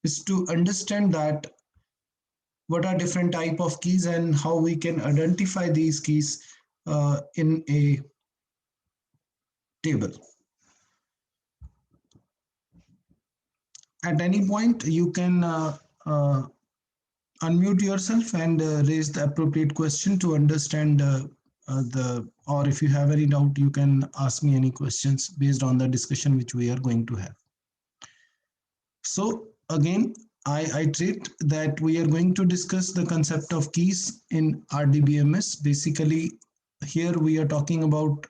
is to understand that what are different type of keys and how we can identify these keys in a table. At any point, you can unmute yourself and raise the appropriate question to understand or if you have any doubt, you can ask me any questions based on the discussion which we are going to have. So again, I iterate that we are going to discuss the concept of keys in RDBMS. Basically, here we are talking about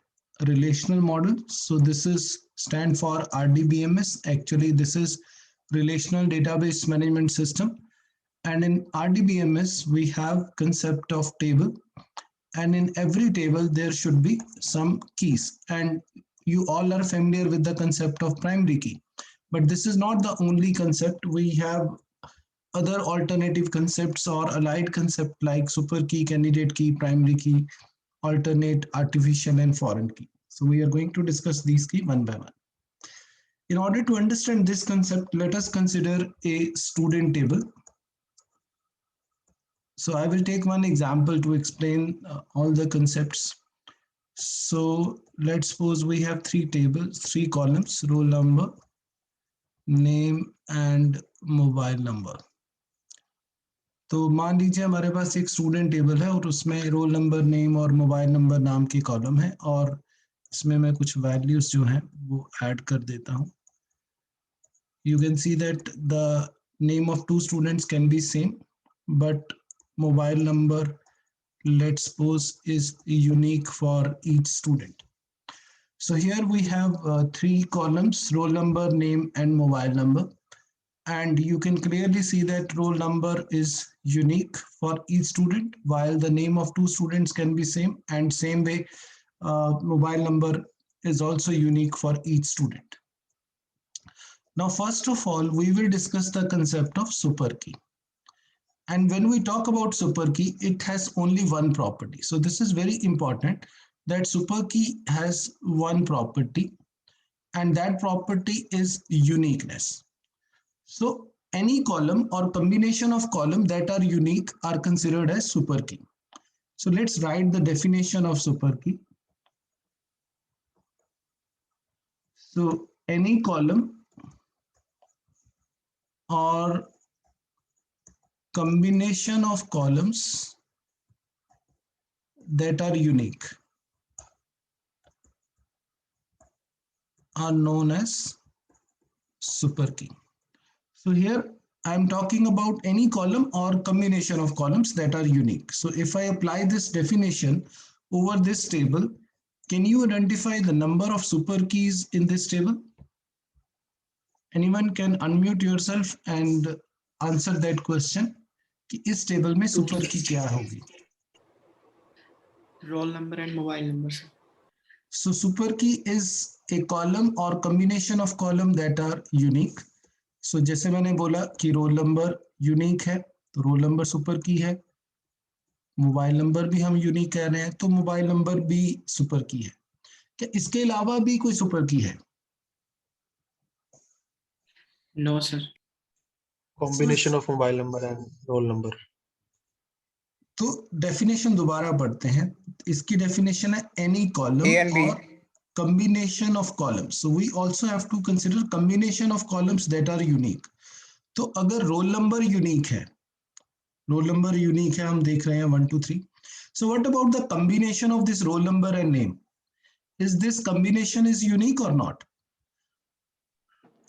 relational model. So this is stand for RDBMS. Actually, this is Relational Database Management System. And in RDBMS, we have concept of table. And in every table, there should be some keys. And you all are familiar with the concept of primary key. But this is not the only concept. We have other alternative concepts or allied concepts like super key, candidate key, primary key, alternate, artificial, and foreign key. So we are going to discuss these keys one by one. In order to understand this concept, let us consider a student table. So I will take one example to explain all the concepts. So let's suppose we have three tables, three columns, roll number, name and mobile number. तो मान लीजिए हमारे पास एक student table है और उसमें role number, name और mobile number नाम के कॉलम है और इसमें मैं कुछ वैल्यूज जो हैं वो ऐड कर देता हूं. You can see that the name of two students can be same, but mobile number, let's suppose, is unique for each student. So here we have three columns, roll number, name and mobile number. And you can clearly see that roll number is unique for each student, while the name of two students can be same, and same way mobile number is also unique for each student. Now, first of all, we will discuss the concept of super key. And when we talk about super key, it has only one property. So this is very important, that super key has one property, and that property is uniqueness. So any column or combination of columns that are unique are considered as super key. So let's write the definition of super key. So any column or combination of columns that are unique are known as super key. So here I'm talking about any column or combination of columns that are unique. So if I apply this definition over this table, can you identify the number of super keys in this table? Anyone can unmute yourself and answer that question. कि इस table में super की क्या होगी? Roll number and mobile number. So super key is a column or combination of column that are unique. So जैसे मैंने बोला कि रोल नंबर यूनिक है तो रोल नंबर सुपर की है, मोबाइल नंबर भी हम यूनिक कह रहे हैं तो मोबाइल नंबर भी सुपर की है. क्या इसके अलावा भी कोई सुपर की है? No sir. Combination of mobile number and roll number. तो डेफिनेशन दोबारा पढ़ते हैं. इसकी डेफिनेशन है एनी कॉलम और combination of columns. So we also have to consider combination of columns that are unique. तो अगर रोल नंबर यूनिक है, रोल नंबर यूनिक है, हम देख रहे हैं 1 2 3. So what about the combination of this roll number and name? Is this combination is unique or not?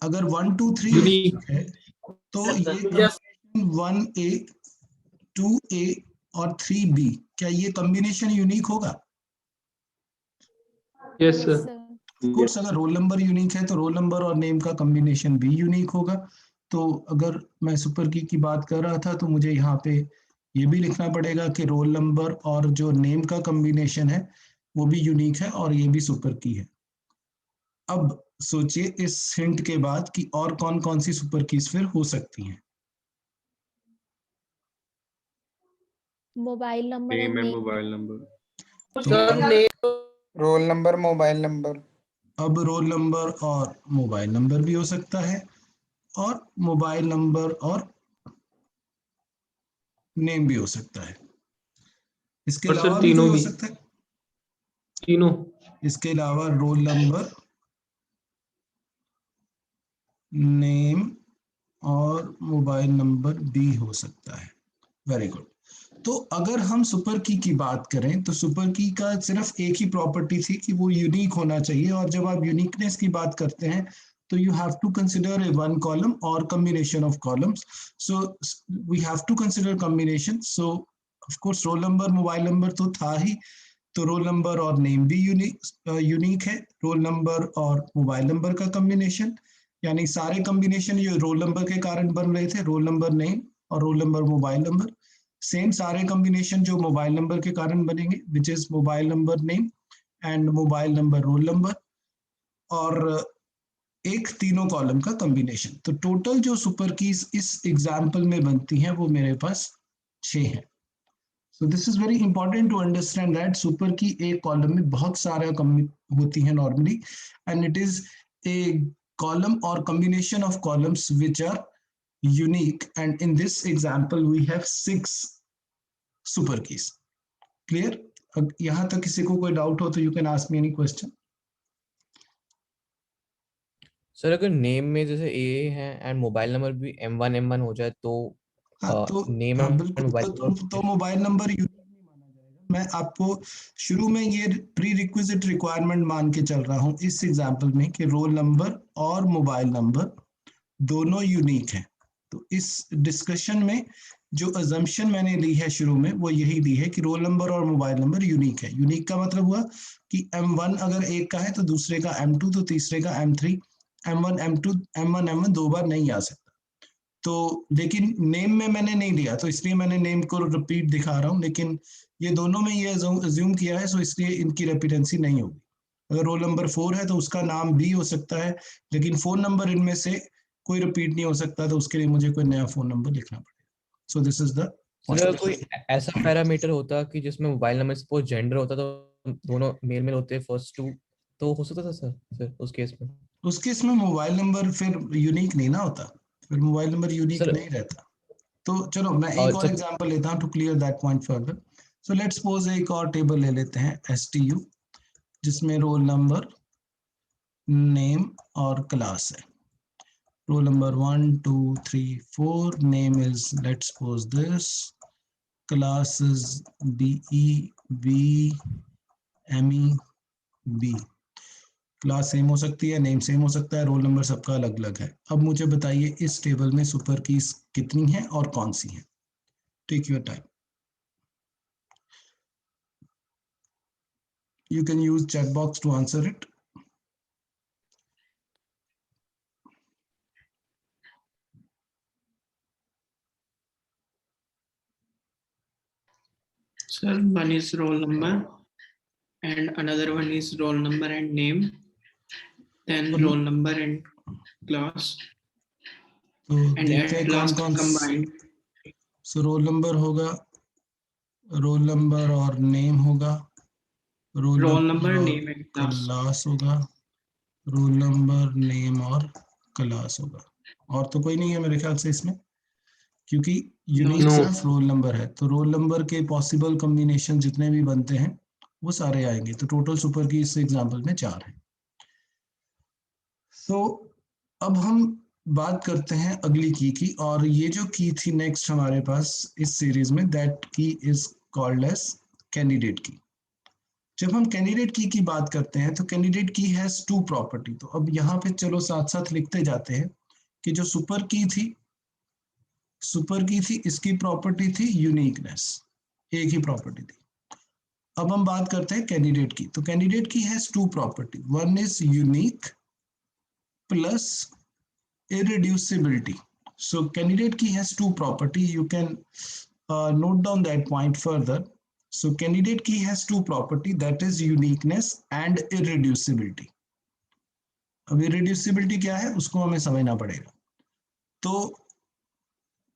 अगर 1 2 3 unique है तो ये 1A 2A और 3B, क्या ये कॉम्बिनेशन यूनिक होगा? Yes sir. ऑफ कोर्स अगर रोल नंबर यूनिक है तो रोल नंबर और नेम का कॉम्बिनेशन भी यूनिक होगा. तो अगर मैं सुपर की बात कर रहा था तो मुझे यहाँ पे ये भी लिखना पड़ेगा कि रोल नंबर और जो नेम का कॉम्बिनेशन है वो भी यूनिक है और ये भी सुपर की है. अब सोचिए इस हिंट के बाद कि और कौन कौन सी सुपर कीज फिर हो सकती हैं. Mobile number name and and mobile number. Role number, mobile number. अब रोल नंबर और मोबाइल नंबर भी हो सकता है और मोबाइल नंबर और नेम भी हो सकता है। इसके और सर अलावा भी कोई तीनों हो भी, सकता है। तीनों। इसके अलावा रोल नंबर, नेम और मोबाइल नंबर भी हो सकता है। Very good. तो अगर हम सुपर की बात करें तो सुपर की का सिर्फ एक ही प्रॉपर्टी थी कि वो यूनिक होना चाहिए, और जब आप यूनिकनेस की बात करते हैं तो you have to consider a one column और combination of columns. So we have to consider combination. So of course roll number mobile number तो था ही, तो रोल नंबर और नेम भी यूनिक है। रोल नंबर और मोबाइल नंबर का कॉम्बिनेशन, यानी सारे कॉम्बिनेशन जो रोल नंबर के कारण बन रहे थे, रोल नंबर नेम और role number mobile number, same सारे कॉम्बिनेशन जो मोबाइल नंबर के कारण बनेंगे, which is mobile number name and mobile number roll number, और एक तीनों कॉलम का कॉम्बिनेशन। तो टोटल जो सुपर कीज इस एग्जाम्पल में बनती हैं वो मेरे पास 6 है। So this is very important to understand that super की एक कॉलम में बहुत सारे होती हैं normally, and it is a column or combination of columns which are unique, and in this example we have 6 super keys. Clear? अब यहाँ तक किसी को कोई डाउट हो तो you can ask me any question. Sir अगर नेम में जैसे ए है एंड मोबाइल नंबर भी M1 हो जाए तो हाँ तो नेम हाँ एंड बिल्कुल, मोबाइल तो नंबर। मोबाइल नंबर यूनिक नहीं माना जाएगा। मैं आपको शुरू में ये प्री रिक्विजिट रिक्वायरमेंट मान के चल रहा हूँ इस एग्जांपल में कि रोल नंबर और मोबाइल नंबर दोनों यूनिक हैं। तो इस डिस्कशन में जो अजम्पशन मैंने ली है शुरू में वो यही ली है कि रोल नंबर और मोबाइल नंबर यूनिक है। यूनिक का मतलब हुआ कि M1 अगर एक का है तो दूसरे का M2, तो तीसरे का M3, M1 M2 M1 M1 दो बार नहीं आ सकता। तो लेकिन नेम में मैंने नहीं लिया, तो इसलिए मैंने नेम को रिपीट दिखा रहा हूँ, लेकिन ये दोनों में ये अज्यूम किया है, सो इसलिए इनकी रेपिडेंसी नहीं होगी। अगर रोल नंबर 4 है तो उसका नाम भी हो सकता है, लेकिन फोन नंबर इनमें से कोई रिपीट नहीं हो सकता, तो उसके लिए मुझे कोई नया फोन नंबर लिखना पड़ेगा। सो दिस इज द सर अगर कोई ऐसा पैरामीटर होता कि जिसमें मोबाइल नंबर सपोज जेंडर होता तो दोनों मेल मेल होते फर्स्ट टू, तो हो सकता था सर फिर उस केस में। उसके इसमें मोबाइल नंबर फिर यूनिक नहीं ना होता, फिर मोबाइल नंबर यूनिक सर नहीं रहता। तो चलो मैं एक और सर एग्जांपल लेता हूँ to clear that point further. So let's suppose एक और टेबल ले लेते हैं STU, जिसमें रोल नंबर, नेम और क्लास है। Roll number 1 2 3 4, name is let's suppose this, class is BE BME B। Class same हो सकती है, नेम सेम हो सकता है, रोल नंबर सबका अलग अलग है। अब मुझे बताइए इस टेबल में सुपर कीज कितनी हैं और कौन सी हैं? Take your time, you can use chat box to answer it. Sir, one is roll number and another one is roll number and name, then roll number and class, तो and देखते हैं at कौन last कौन। combined सो roll number होगा, role number और name होगा, role roll number number, और name and class. Class होगा, रोल नंबर नेम और क्लास होगा। और तो कोई नहीं है मेरे ख्याल से इसमें, क्योंकि No, यूनिक नो। sir. सिर्फ रोल नंबर है। तो रोल नंबर के पॉसिबल कॉम्बिनेशन जितने भी बनते हैं वो सारे आएंगे। तो टोटल सुपर की इस एग्जांपल में 4 है। तो अब हम बात करते हैं अगली की, और ये जो की थी नेक्स्ट हमारे पास इस सीरीज में, दैट की इज कॉल्ड एज कैंडिडेट की। जब हम कैंडिडेट की बात करते हैं तो कैंडिडेट की हैज 2 प्रॉपर्टी। तो अब यहाँ पे चलो साथ साथ लिखते जाते हैं कि जो सुपर की थी इसकी प्रॉपर्टी थी यूनिकनेस, एक ही प्रॉपर्टी थी। अब हम बात करते हैं कैंडिडेट की। तो कैंडिडेट की has 2 property, one is unique plus irreducibility. So candidate key has 2 property. You can note down that point further. So candidate key has 2 property, that is uniqueness and irreducibility. अब irreducibility क्या है उसको हमें समझना पड़ेगा। तो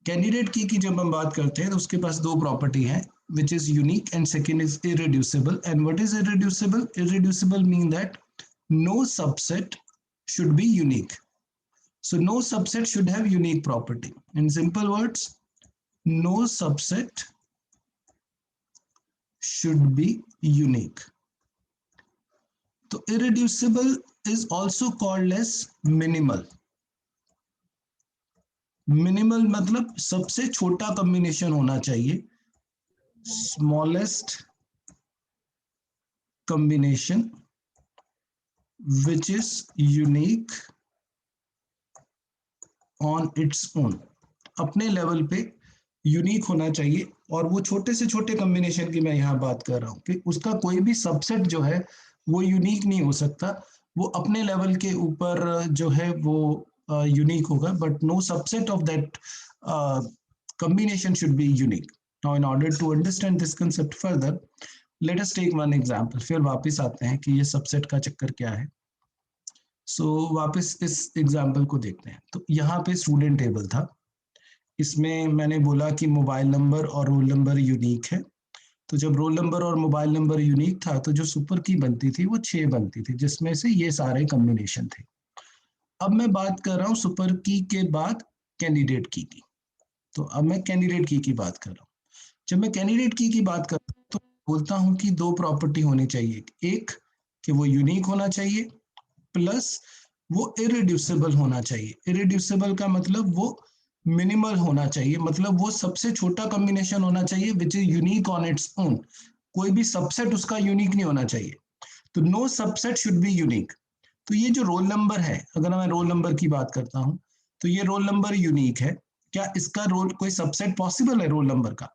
candidate की जब हम बात करते हैं तो उसके पास 2 प्रॉपर्टी है, which is unique and second is irreducible. And what is irreducible? Irreducible mean that no subset should be unique. So no subset should have unique property. In simple words, no subset should be unique. So irreducible is also called as minimal. Minimal मतलब सबसे छोटा combination होना चाहिए, smallest combination which is unique on its own. अपने level पे unique होना चाहिए. और वो छोटे से छोटे कॉम्बिनेशन की मैं यहाँ बात कर रहा हूँ कि उसका कोई भी सबसेट जो है वो यूनिक नहीं हो सकता, वो अपने लेवल के ऊपर जो है वो unique होगा, but no subset of that combination should be unique. Now in order to understand this concept further, let us take one example. फिर वापस आते हैं कि ये सबसेट का चक्कर क्या है. So वापस इस एग्जाम्पल को देखते हैं. तो यहाँ पे स्टूडेंट टेबल था, इसमें मैंने बोला कि मोबाइल नंबर और रोल नंबर यूनिक है. तो जब रोल नंबर और मोबाइल नंबर यूनिक था तो जो सुपर की बनती थी वो 6 बनती थी, जिसमें से ये सारे कॉम्बिनेशन थे. अब मैं बात कर रहा हूं सुपर की के बाद कैंडिडेट की. तो अब मैं कैंडिडेट की बात कर रहा हूं. जब मैं कैंडिडेट की बात कर रहा हूं तो बोलता हूं कि दो प्रॉपर्टी होनी चाहिए. एक कि वो यूनिक होना चाहिए, प्लस वो इरिड्यूसिबल होना चाहिए. इरिड्यूसिबल का मतलब वो मिनिमल होना चाहिए, मतलब वो सबसे छोटा कॉम्बिनेशन होना चाहिए which is unique on its own. कोई भी सबसेट उसका यूनिक नहीं होना चाहिए. तो no subset should be unique. तो ये जो रोल नंबर है, अगर मैं रोल नंबर की बात करता हूं तो ये रोल नंबर यूनिक है. क्या इसका रोल कोई सबसेट पॉसिबल है रोल नंबर का?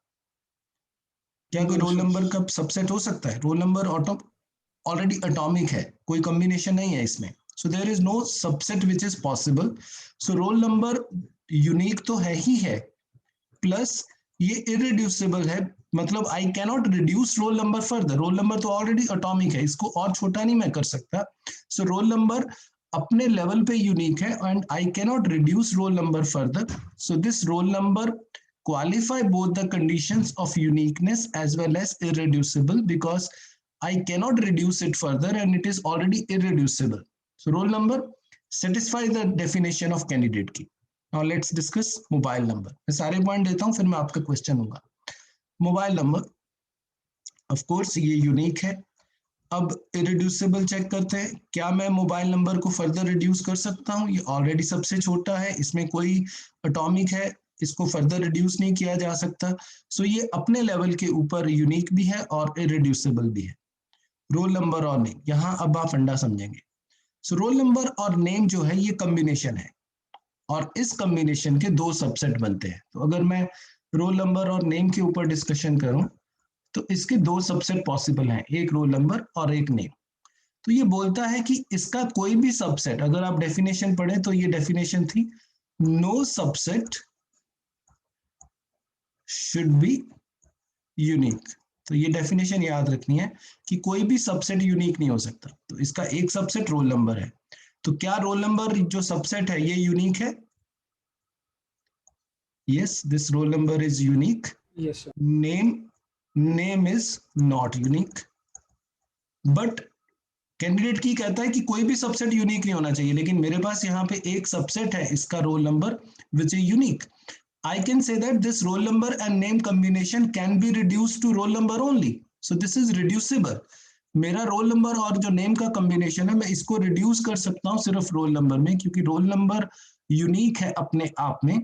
क्या कोई रोल नंबर का सबसेट हो सकता है? रोल नंबर ऑलरेडी एटॉमिक है, कोई कॉम्बिनेशन नहीं है इसमें. So there is no subset which is possible. So roll number unique तो है ही है, प्लस ये इरिड्यूसिबल है, मतलब I cannot reduce roll number further. Roll number तो ऑलरेडी एटॉमिक है, इसको और छोटा नहीं मैं कर सकता. सो रोल नंबर अपने लेवल पे यूनिक है and I cannot reduce roll number further. So this roll number qualify both the conditions of uniqueness as well as irreducible because I cannot reduce it further and it is already irreducible. So roll number satisfy the definition of candidate key. Now let's discuss mobile number. मैं सारे point देता हूं फिर मैं आपका question होगा. Mobile number of course ये unique है. अब इरिड्यूसिबल चेक करते हैं. क्या मैं मोबाइल नंबर को फर्दर रिड्यूस कर सकता हूं? ये ऑलरेडी सबसे छोटा है, इसमें कोई एटॉमिक है, इसको फर्दर रिड्यूस नहीं किया जा सकता. सो ये अपने लेवल के ऊपर यूनिक भी है और इरिड्यूसिबल भी है. रोल नंबर और नेम, यहाँ अब आप फंडा समझेंगे. सो रोल नंबर और नेम जो है ये कॉम्बिनेशन है और इस कॉम्बिनेशन के दो सबसेट बनते हैं. तो अगर मैं रोल नंबर और नेम के ऊपर डिस्कशन करूं तो इसके दो सबसेट पॉसिबल हैं, एक रोल नंबर और एक नेम. तो ये बोलता है कि इसका कोई भी सबसेट, अगर आप डेफिनेशन पढ़ें तो ये डेफिनेशन थी, no subset should be unique. तो ये डेफिनेशन याद रखनी है कि कोई भी सबसेट यूनिक नहीं हो सकता. तो इसका एक सबसेट रोल नंबर है. तो क्या रोल नंबर जो सबसेट है ये यूनिक है? Yes, this roll number is unique. Yes, sir. Name is not unique. But candidate की कहता है कि कोई भी सबसेट यूनिक नहीं होना चाहिए, लेकिन मेरे पास यहाँ पे एक सबसेट है, इसका roll number which is unique. I can say that this roll number and name combination can be reduced to roll number only. So this is reducible. मेरा रोल नंबर और जो नेम का कॉम्बिनेशन है मैं इसको reduce कर सकता हूँ सिर्फ रोल नंबर में, क्योंकि रोल नंबर यूनिक है अपने आप में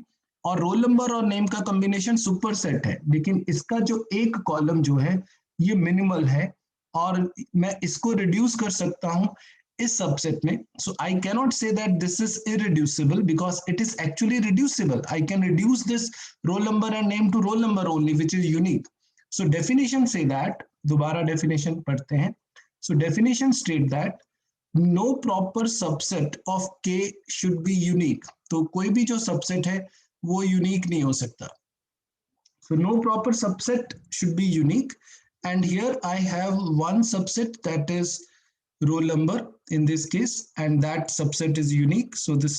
और रोल नंबर और नेम का कॉम्बिनेशन सुपर सेट है. लेकिन इसका जो एक कॉलम जो है ये मिनिमल है और मैं इसको रिड्यूस कर सकता हूँ इस सबसेट में. So I cannot say that this is irreducible because it is actually reducible. I can reduce this roll number and name to roll number only which is unique. So definition say that, दोबारा definition पढ़ते हैं. So definition state that no proper subset of K should be unique. तो कोई भी जो subset है वो unique नहीं हो सकता. So no proper subset should be unique and here I have one subset that is roll number in this case and that subset is unique. So this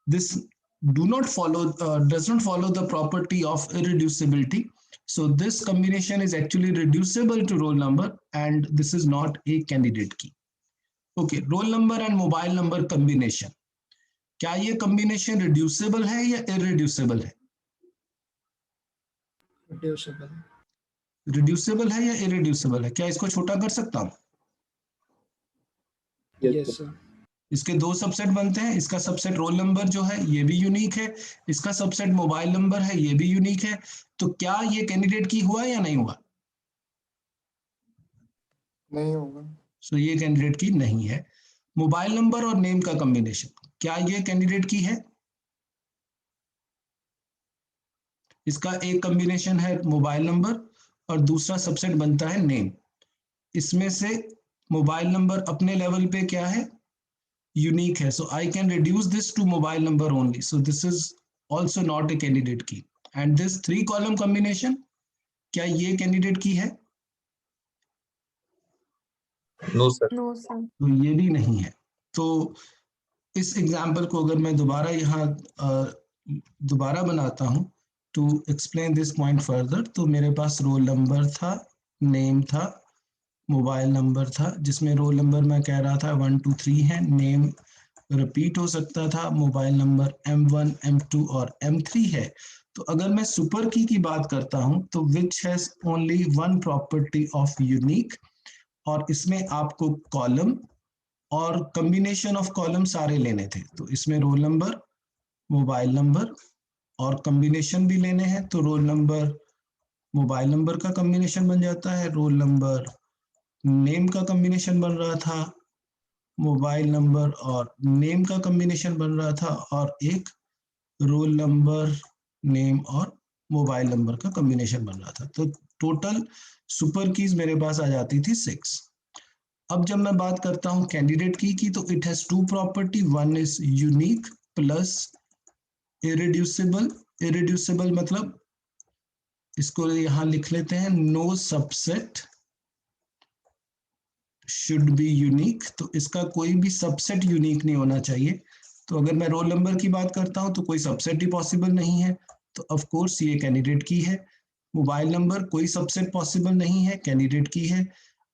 does not follow the property of irreducibility. So this combination is actually reducible to roll number and this is not a candidate key. Okay, roll number and mobile number combination. क्या ये combination reducible है या irreducible है? Reducible है या irreducible है? क्या इसको छोटा कर सकता हूं? Yes sir. इसके दो सबसेट बनते हैं, इसका सबसेट रोल नंबर जो है ये भी यूनिक है, इसका सबसेट मोबाइल नंबर है ये भी यूनिक है। तो क्या ये कैंडिडेट की हुआ या नहीं हुआ? नहीं होगा। सो ये कैंडिडेट की नहीं है। मोबाइल नंबर और नेम का कॉम्बिनेशन, क्या ये कैंडिडेट की है? इसका एक कॉम्बिनेशन है मोबाइल नंबर और दूसरा सबसेट बनता है नेम। इसमें से मोबाइल नंबर अपने लेवल पे क्या है? यूनिक है। So I can reduce this to mobile number only. So this is also not a candidate key. And this 3 column combination, क्या ये कैंडिडेट की है? No sir. No sir. तो ये भी नहीं है। तो इस एग्जाम्पल को अगर मैं दोबारा यहाँ दोबारा बनाता हूँ to explain this point further, तो मेरे पास रोल नंबर था, नेम था, मोबाइल नंबर था, जिसमें रोल नंबर मैं कह रहा था 1 2 3 है, नेम रिपीट हो सकता था, मोबाइल नंबर M1 M2 और M3 है। तो अगर मैं सुपर की बात करता हूं तो which has only one property of unique, और इसमें आपको कॉलम और कॉम्बिनेशन ऑफ कॉलम सारे लेने थे। तो इसमें रोल नंबर, मोबाइल नंबर और कॉम्बिनेशन भी लेने हैं। तो रोल नंबर मोबाइल नंबर का कॉम्बिनेशन बन जाता है, रोल नंबर नेम का कॉम्बिनेशन बन रहा था, मोबाइल नंबर और नेम का कॉम्बिनेशन बन रहा था, और एक रोल नंबर नेम और मोबाइल नंबर का कॉम्बिनेशन बन रहा था। तो टोटल सुपर कीज मेरे पास आ जाती थी 6। अब जब मैं बात करता हूं कैंडिडेट की तो it has 2 property, one is unique plus irreducible. Irreducible मतलब इसको यहां लिख लेते हैं, no subset should be unique. तो इसका कोई भी सबसेट यूनिक नहीं होना चाहिए। तो अगर मैं रोल नंबर की बात करता हूं तो कोई सबसेट ही पॉसिबल नहीं है, तो ऑफ कोर्स ये कैंडिडेट की है। मोबाइल नंबर कोई सबसेट पॉसिबल नहीं है, कैंडिडेट की है।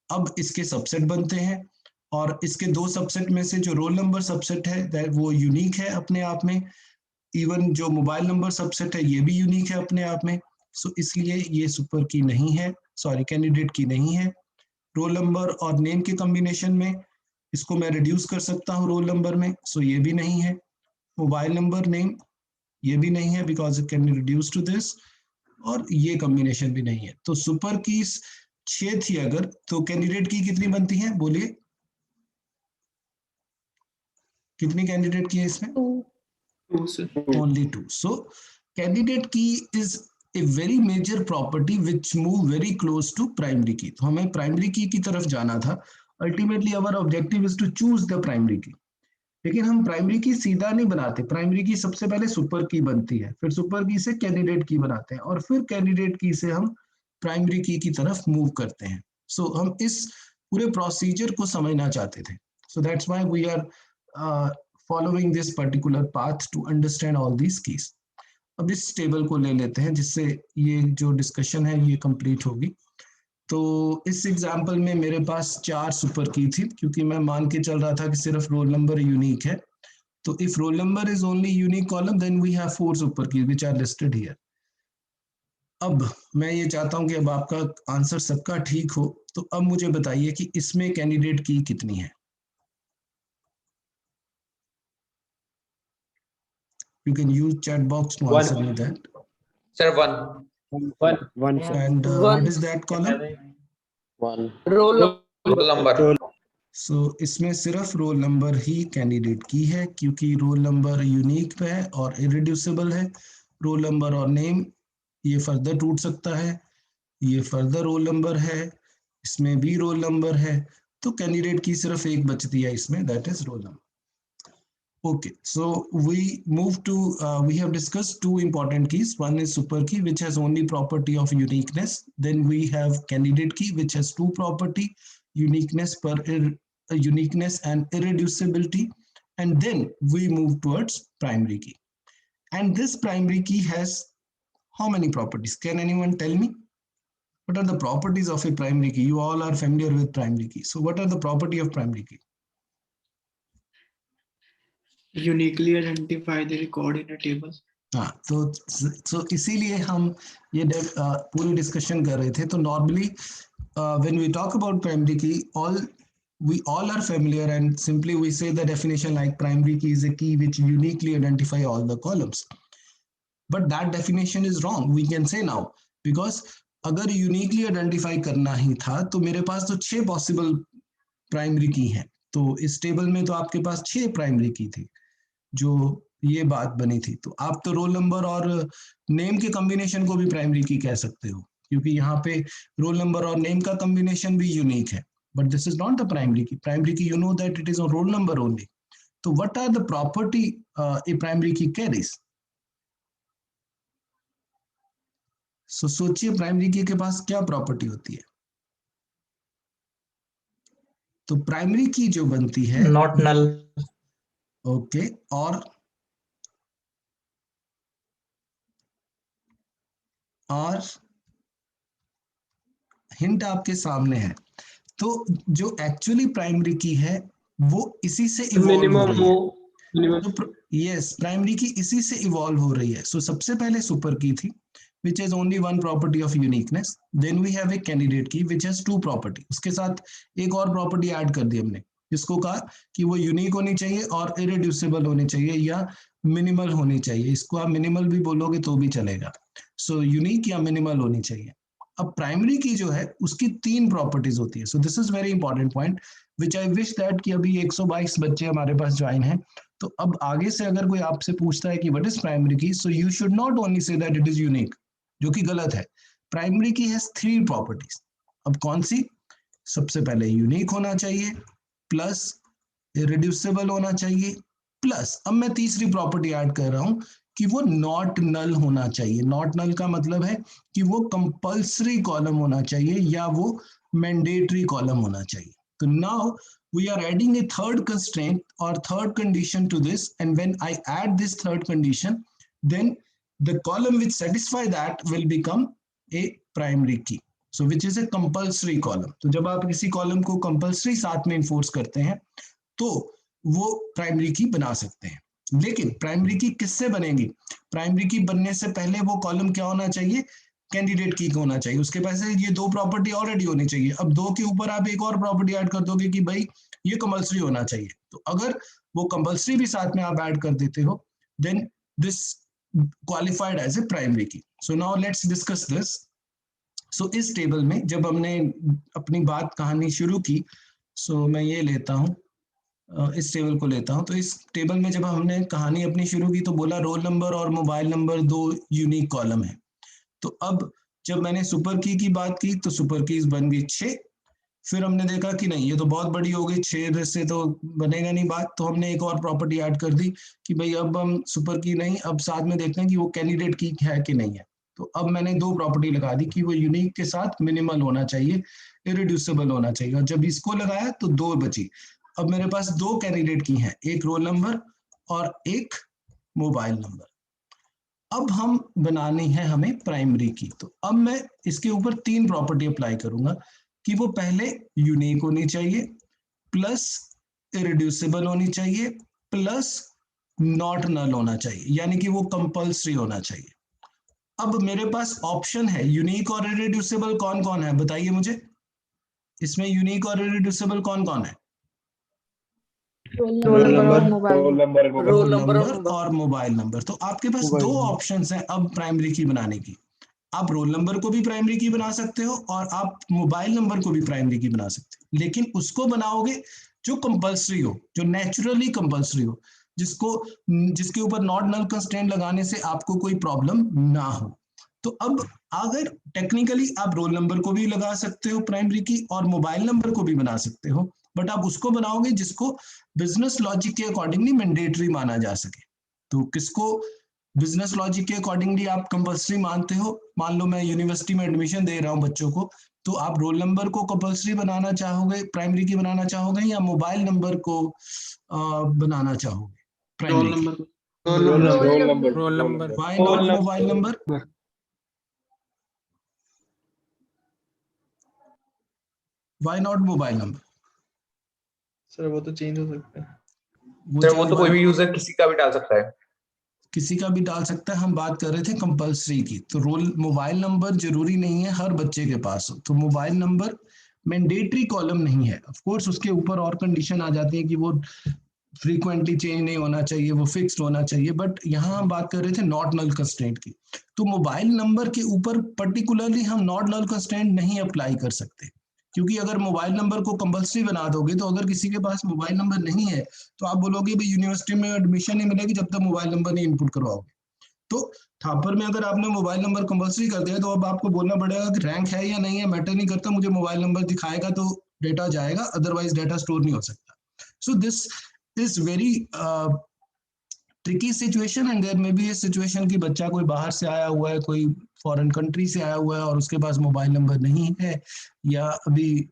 अब इसके सबसेट बनते हैं, और इसके दो सबसेट में से जो रोल नंबर सबसेट है वो यूनिक है अपने आप में। इवन जो मोबाइल नंबर सबसेट है ये भी यूनिक है अपने आप में। सो इसलिए ये सुपर की नहीं है, सॉरी कैंडिडेट की नहीं है। रोल नंबर और नेम के कॉम्बिनेशन में इसको मैं रिड्यूस कर सकता हूँ रोल नंबर में, सो ये भी नहीं है। मोबाइल नंबर नेम ये भी नहीं है because it can be reduce to this, और ये कॉम्बिनेशन भी नहीं है। तो सुपर की 6 थी अगर, तो कैंडिडेट की कितनी बनती है बोलिए, कितनी कैंडिडेट की है इसमें? 2 sir. Only 2. So candidate key is a very major property which move very close to primary key. तो हमें primary key की तरफ जाना था। Ultimately our objective is to choose the primary key. लेकिन हम प्राइमरी की सीधा नहीं बनाते, प्राइमरी की सबसे पहले सुपर की बनती है, फिर सुपर की से कैंडिडेट की बनाते हैं, और फिर कैंडिडेट की से हम प्राइमरी की तरफ मूव करते हैं। सो हम इस पूरे प्रोसीजर को समझना चाहते थे। So that's why we are following this particular path to understand all these keys. अब इस टेबल को ले लेते हैं जिससे ये जो डिस्कशन है ये कंप्लीट होगी। तो इस एग्जाम्पल में मेरे पास 4 सुपर की थी, क्योंकि मैं मान के चल रहा था कि सिर्फ रोल नंबर यूनिक है। तो if roll number is only unique column then we have 4 super key which are listed here. अब मैं ये चाहता हूं कि अब आपका आंसर सबका ठीक हो, तो अब मुझे बताइए कि इसमें कैंडिडेट की कितनी है। You can use chat box to answer me that. Sir, 1. One sir. And what is that column? One. Roll number. So इसमें सिर्फ रोल नंबर ही कैंडिडेट की है, क्योंकि रोल नंबर यूनिक पे है और इरिड्यूसिबल है। रोल नंबर और name ये फर्दर टूट सकता है, ये फर्दर रोल नंबर है, इसमें भी रोल नंबर है। तो कैंडिडेट की सिर्फ एक बचती है इसमें, that is roll number. Okay, so we move to, we have discussed 2 important keys. One is super key, which has only property of uniqueness. Then we have candidate key, which has 2 property, uniqueness uniqueness and irreducibility. And then we move towards primary key. And this primary key has how many properties? Can anyone tell me? What are the properties of a primary key? You all are familiar with primary key. So what are the property of primary key? uniquely identify the record in a table. हाँ, तो इसीलिए हम ये पूरी discussion कर रहे थे. तो normally when we talk about primary key, we all are familiar, and simply we say the definition like primary key is a key which uniquely identify all the columns. But that definition is wrong, we can say now, because अगर uniquely identify करना ही था तो मेरे पास तो 6 possible primary key हैं. तो इस table में तो आपके पास 6 primary key थी जो ये बात बनी थी. तो आप तो रोल नंबर और नेम के कॉम्बिनेशन को भी प्राइमरी की कह सकते हो, क्योंकि यहाँ पे रोल नंबर और नेम का कॉम्बिनेशन भी यूनिक है. But this is not the primary key. Primary key, you know that it is on roll number only. तो what are the property a primary key carries? So सोचिए primary की के पास क्या property होती है. तो प्राइमरी की जो बनती है, Not null. ओके, और हिंट आपके सामने है. तो जो एक्चुअली प्राइमरी की है वो इसी से इवॉल्व हो रही है. तो यस, प्राइमरी की इसी से इवॉल्व हो रही है. सो सबसे पहले सुपर की थी which has only one property of uniqueness. Then we have a candidate key which has 2 property. उसके साथ एक और प्रॉपर्टी ऐड कर दी हमने, जिसको कहा कि वो यूनिक होनी चाहिए और इरेड्यूसिबल होनी चाहिए या मिनिमल होनी चाहिए. इसको आप मिनिमल भी बोलोगे तो भी चलेगा. सो यूनिक या मिनिमल होनी चाहिए. अब प्राइमरी की जो है उसकी 3 प्रॉपर्टीज होती है. सो this is very important point which I wish that कि अभी 122 बच्चे हमारे पास ज्वाइन हैं. तो अब आगे से अगर कोई आपसे पूछता है कि what is primary key, so you should not only say that it is unique, जो कि गलत है. Primary key has 3 properties. अब कौन सी? सबसे पहले यूनिक होना चाहिए, प्लस इरेड्यूसिबल होना चाहिए, प्लस अब मैं तीसरी प्रॉपर्टी ऐड कर रहा हूं कि वो नॉट नल होना चाहिए. नॉट नल का मतलब है कि वो कंपल्सरी कॉलम होना चाहिए या वो मैंडेटरी कॉलम होना चाहिए. तो now we are adding a third constraint or third condition to this, and when I add this third condition, then the column which satisfy that will become a primary key, so which is a compulsory column. तो जब आप किसी column को compulsory साथ में enforce करते हैं तो वो प्राइमरी की बना सकते हैं. लेकिन प्राइमरी की किससे बनेगी? प्राइमरी की बनने से पहले वो कॉलम क्या होना चाहिए? कैंडिडेट की होना चाहिए. उसके पास ये 2 प्रॉपर्टी ऑलरेडी होनी चाहिए. अब 2 के ऊपर आप एक और प्रॉपर्टी ऐड कर दोगे कि भाई ये कंपल्सरी होना चाहिए. तो अगर वो कंपल्सरी भी साथ में आप ऐड कर देते हो, then this qualified as a primary key. So now let's discuss this. So इस टेबल में जब हमने अपनी बात कहानी शुरू की, सो मैं ये लेता हूँ, इस टेबल को लेता हूं. तो इस टेबल में जब हमने कहानी अपनी शुरू की तो बोला रोल नंबर और मोबाइल नंबर 2 यूनिक कॉलम है. तो अब जब मैंने सुपर की बात की तो सुपर कीज बन गई 6. फिर हमने देखा कि नहीं, ये तो बहुत बड़ी हो गई, 6 से तो बनेगा नहीं बात. तो हमने एक और प्रॉपर्टी ऐड कर दी कि भाई अब हम सुपर की नहीं, अब साथ में देखते हैं कि वो कैंडिडेट की है कि नहीं है. तो अब मैंने 2 प्रॉपर्टी लगा दी कि वो यूनिक के साथ मिनिमल होना चाहिए, इरेड्यूसिबल होना चाहिए. और जब इसको लगाया तो 2 बची. अब मेरे पास 2 कैंडिडेट की हैं, एक रोल नंबर और एक मोबाइल नंबर. अब हम बनानी है हमें प्राइमरी की. तो अब मैं इसके ऊपर 3 प्रॉपर्टी अप्लाई करूंगा कि वो पहले यूनिक होनी चाहिए, प्लस इरेड्यूसिबल होनी चाहिए, प्लस नॉट नल होना चाहिए, यानी कि वो कंपल्सरी होना चाहिए. अब मेरे पास ऑप्शन है यूनिक और इरेड्यूसिबल कौन कौन है, बताइए मुझे. इसमें यूनिक और इरेड्यूसिबल कौन कौन है? रोल नंबर रोल नंबर और मोबाइल नंबर. तो आपके पास 2 ऑप्शंस हैं अब प्राइमरी की बनाने की. आप रोल नंबर को भी प्राइमरी की बना सकते हो और आप मोबाइल नंबर को भी प्राइमरी की बना सकते हो, लेकिन उसको बनाओगे जो कंपल्सरी हो, जो नेचुरली कंपल्सरी हो, जिसके ऊपर नॉट नल कंस्ट्रेंट लगाने से आपको कोई प्रॉब्लम ना हो. तो अब अगर टेक्निकली आप रोल नंबर को भी लगा सकते हो प्राइमरी की और मोबाइल नंबर को भी बना सकते हो, बट आप उसको बनाओगे जिसको बिजनेस लॉजिक के अकॉर्डिंगली मैंडेटरी माना जा सके. तो किसको बिजनेस लॉजिक के अकॉर्डिंगली आप कंपल्सरी मानते हो? मान लो मैं यूनिवर्सिटी में एडमिशन दे रहा हूं बच्चों को, तो आप रोल नंबर को कंपल्सरी बनाना चाहोगे, प्राइमरी की बनाना चाहोगे, या मोबाइल नंबर को बनाना चाहोगे रोल प्राइमरी की? Number. Roll number why not mobile number? Why not mobile number? Sir वो तो चेंज हो सकता है. सर वो चाहे तो कोई भी यूजर किसी का भी डाल सकता है। किसी का भी डाल सकता है। हम बात कर रहे थे कंपलसरी की, तो रोल मोबाइल नंबर जरूरी नहीं है हर बच्चे के पास हो, तो मोबाइल नंबर मैंडेटरी कॉलम नहीं है। ऑफ कोर्स उसके ऊपर और कंडीशन आ जाती है कि वो फ्रीक्वेंटली चेंज नहीं होना चाहिए, वो फिक्स्ड होना चाहिए, बट यहाँ हम बात कर रहे थे नॉट नल कंस्ट्रेंट की। तो मोबाइल नंबर के ऊपर पर्टिकुलरली हम नॉट नल कंस्ट्रेंट नहीं अप्लाई कर सकते, क्योंकि अगर मोबाइल नंबर को कंपल्सरी बना दोगे तो अगर किसी के पास मोबाइल नंबर नहीं है तो आप बोलोगे भाई यूनिवर्सिटी में एडमिशन नहीं मिलेगी जब तक मोबाइल नंबर नहीं इनपुट करवाओगे। तो थापर में अगर आपने मोबाइल नंबर कंपल्सरी कर दिया तो अब आपको बोलना पड़ेगा कि रैंक है या नहीं है मैटर नहीं करता, मुझे मोबाइल नंबर दिखाएगा तो डेटा जाएगा, अदरवाइज डेटा स्टोर नहीं हो सकता। So this is very tricky situation, and there में भी ये सिचुएशन कि बच्चा कोई बाहर से आया हुआ है, कोई फॉरेन कंट्री से आया हुआ है और उसके पास मोबाइल नंबर नहीं है, या अभी